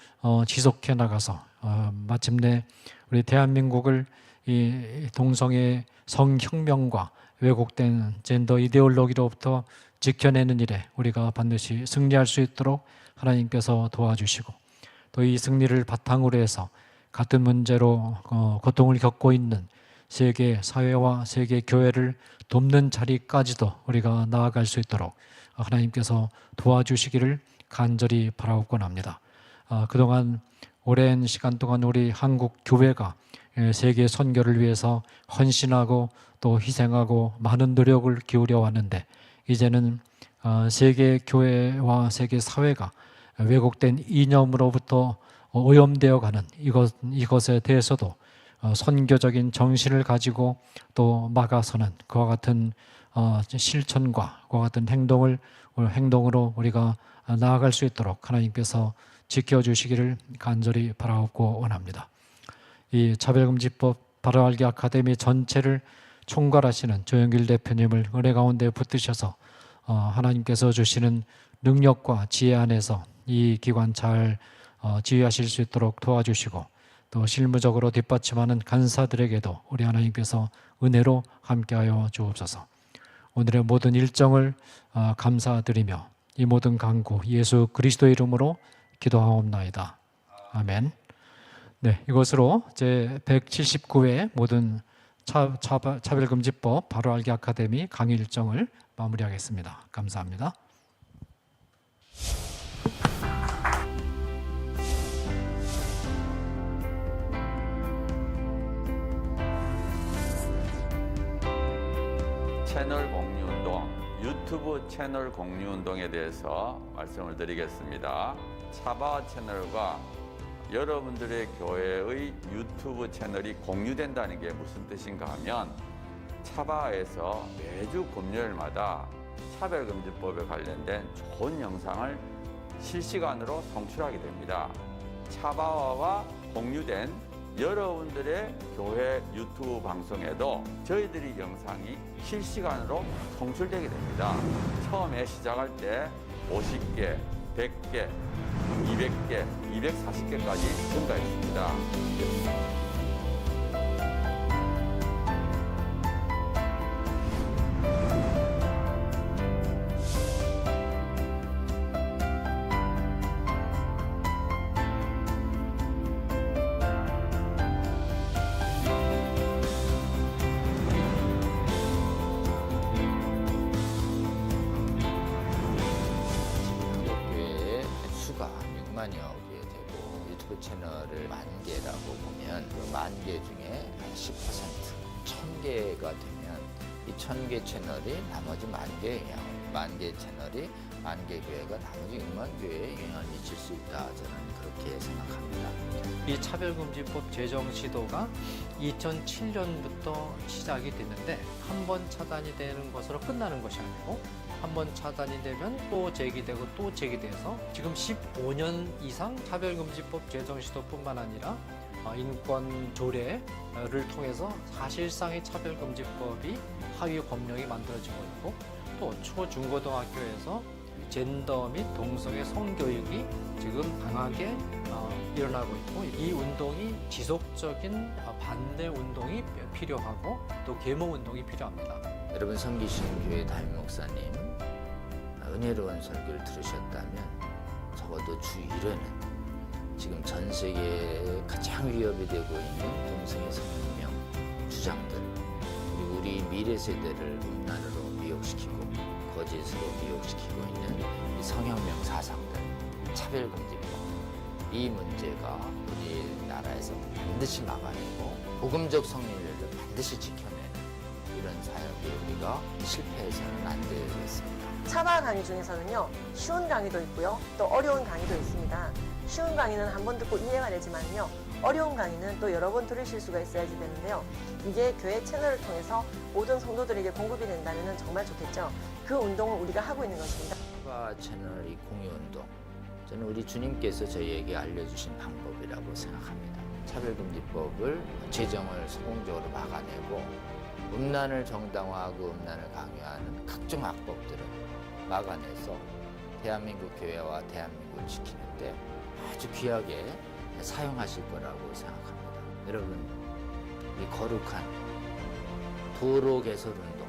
지속해 나가서 마침내 우리 대한민국을 이 동성애 성혁명과 왜곡된 젠더 이데올로기로부터 지켜내는 일에 우리가 반드시 승리할 수 있도록 하나님께서 도와주시고 또 이 승리를 바탕으로 해서 같은 문제로 고통을 겪고 있는 세계 사회와 세계 교회를 돕는 자리까지도 우리가 나아갈 수 있도록 하나님께서 도와주시기를 간절히 바라옵곤 합니다. 그동안 오랜 시간 동안 우리 한국 교회가 세계 선교를 위해서 헌신하고 또 희생하고 많은 노력을 기울여 왔는데, 이제는 세계 교회와 세계 사회가 왜곡된 이념으로부터 오염되어 가는 이것에 대해서도 선교적인 정신을 가지고 또 막아서는 그와 같은 실천과 그와 같은 행동으로 우리가 나아갈 수 있도록 하나님께서 지켜주시기를 간절히 바라옵고 원합니다. 이 차별금지법 바로알기 아카데미 전체를 총괄하시는 조영길 대표님을 은혜 가운데 붙드셔서 하나님께서 주시는 능력과 지혜 안에서 이 기관 잘 지휘하실 수 있도록 도와주시고, 또 실무적으로 뒷받침하는 간사들에게도 우리 하나님께서 은혜로 함께하여 주옵소서. 오늘의 모든 일정을 감사드리며 이 모든 간구 예수 그리스도의 이름으로 기도하옵나이다. 아멘. 네, 이것으로 제 179회 모든 차별금지법 바로알기 아카데미 강의 일정을 마무리하겠습니다. 감사합니다. 채널 공유운동, 유튜브 채널 공유운동에 대해서 말씀을 드리겠습니다. 차바 채널과 여러분들의 교회의 유튜브 채널이 공유된다는 게 무슨 뜻인가 하면, 차바에서 매주 금요일마다 차별금지법에 관련된 좋은 영상을 실시간으로 송출하게 됩니다. 차바와가 공유된 여러분들의 교회 유튜브 방송에도 저희들이 영상이 실시간으로 송출되게 됩니다. 처음에 시작할 때 50개, 100개, 200개, 240개까지 증가했습니다. 한국교회의 수가 6만여 개 되고, 유튜브 채널을 10,000개라고 보면 그 10,000개 중에 한 10%, 1,000개가 되면 이 1,000개 채널이 나머지 10,000개의 영향을, 10,000개 채널이 10,000개 교회가 나머지 6만 교회에 영향을 미칠 수 있다. 저는 그렇게 생각합니다. 이 차별금지법 제정 시도가 2007년부터 시작이 됐는데, 한 번 차단이 되는 것으로 끝나는 것이 아니고 한 번 차단이 되면 또 제기되고 또 제기돼서 지금 15년 이상 차별금지법 제정 시도뿐만 아니라 인권 조례를 통해서 사실상의 차별금지법이 하위 법령이 만들어지고 있고, 또 초중고등학교에서 젠더 및 동성애 성교육이 지금 강하게 일어나고 있고, 이 운동이 지속적인 반대 운동이 필요하고 또 계몽 운동이 필요합니다. 여러분, 섬기시는 교회 담임 목사님 은혜로운 설교를 들으셨다면 적어도 주 1회는 지금 전 세계에 가장 위협이 되고 있는 동성애 성혁명 주장들, 그리고 우리 미래 세대를 음란으로 미혹시키고 거짓으로 미혹시키고 있는 이 성혁명 사상들, 차별금지법, 이 문제가 우리나라에서 반드시 막아내고 복음적 성인들을 반드시 지켜내는 이런 사역에 우리가 실패해서는 안 되겠습니다. 차바 강의 중에서는요, 쉬운 강의도 있고요, 또 어려운 강의도 있습니다. 쉬운 강의는 한 번 듣고 이해가 되지만요, 어려운 강의는 또 여러 번 들으실 수가 있어야지 되는데요, 이게 교회 채널을 통해서 모든 성도들에게 공급이 된다면 정말 좋겠죠. 그 운동을 우리가 하고 있는 것입니다. 차바 채널 이 공유운동, 저는 우리 주님께서 저희에게 알려주신 방법이라고 생각합니다. 차별금지법을 제정을 성공적으로 막아내고 음란을 정당화하고 음란을 강요하는 각종 악법들을 막아내서 대한민국 교회와 대한민국을 지키는데 아주 귀하게 사용하실 거라고 생각합니다. 여러분, 이 거룩한 도로 개설 운동,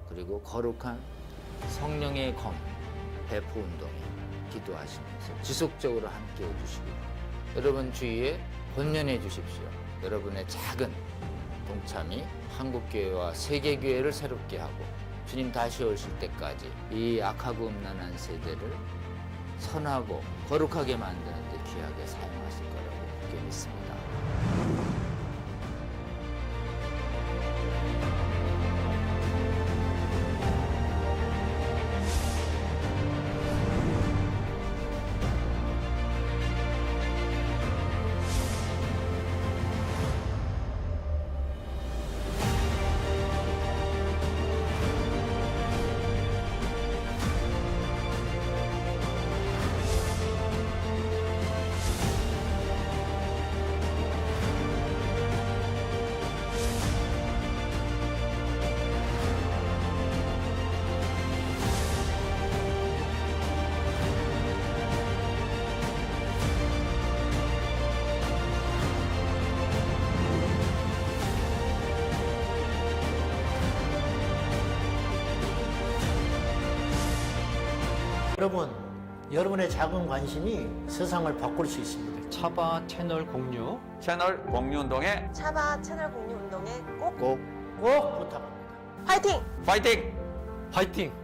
그리고 거룩한 성령의 검 배포 운동에 기도하시면서 지속적으로 함께 해주시고, 여러분 주위에 권면해 주십시오. 여러분의 작은 동참이 한국교회와 세계교회를 새롭게 하고 주님 다시 오실 때까지 이 악하고 음란한 세대를 선하고 거룩하게 만드는 데 귀하게 사용하실 거라고 그렇게 믿습니다. 여러분, 여러분의 작은 관심이 세상을 바꿀 수 있습니다. 차바 채널 공유 채널 공유 운동에 차바 채널 공유 운동에 꼭 꼭 부탁합니다. 화이팅! 파이팅! 화이팅!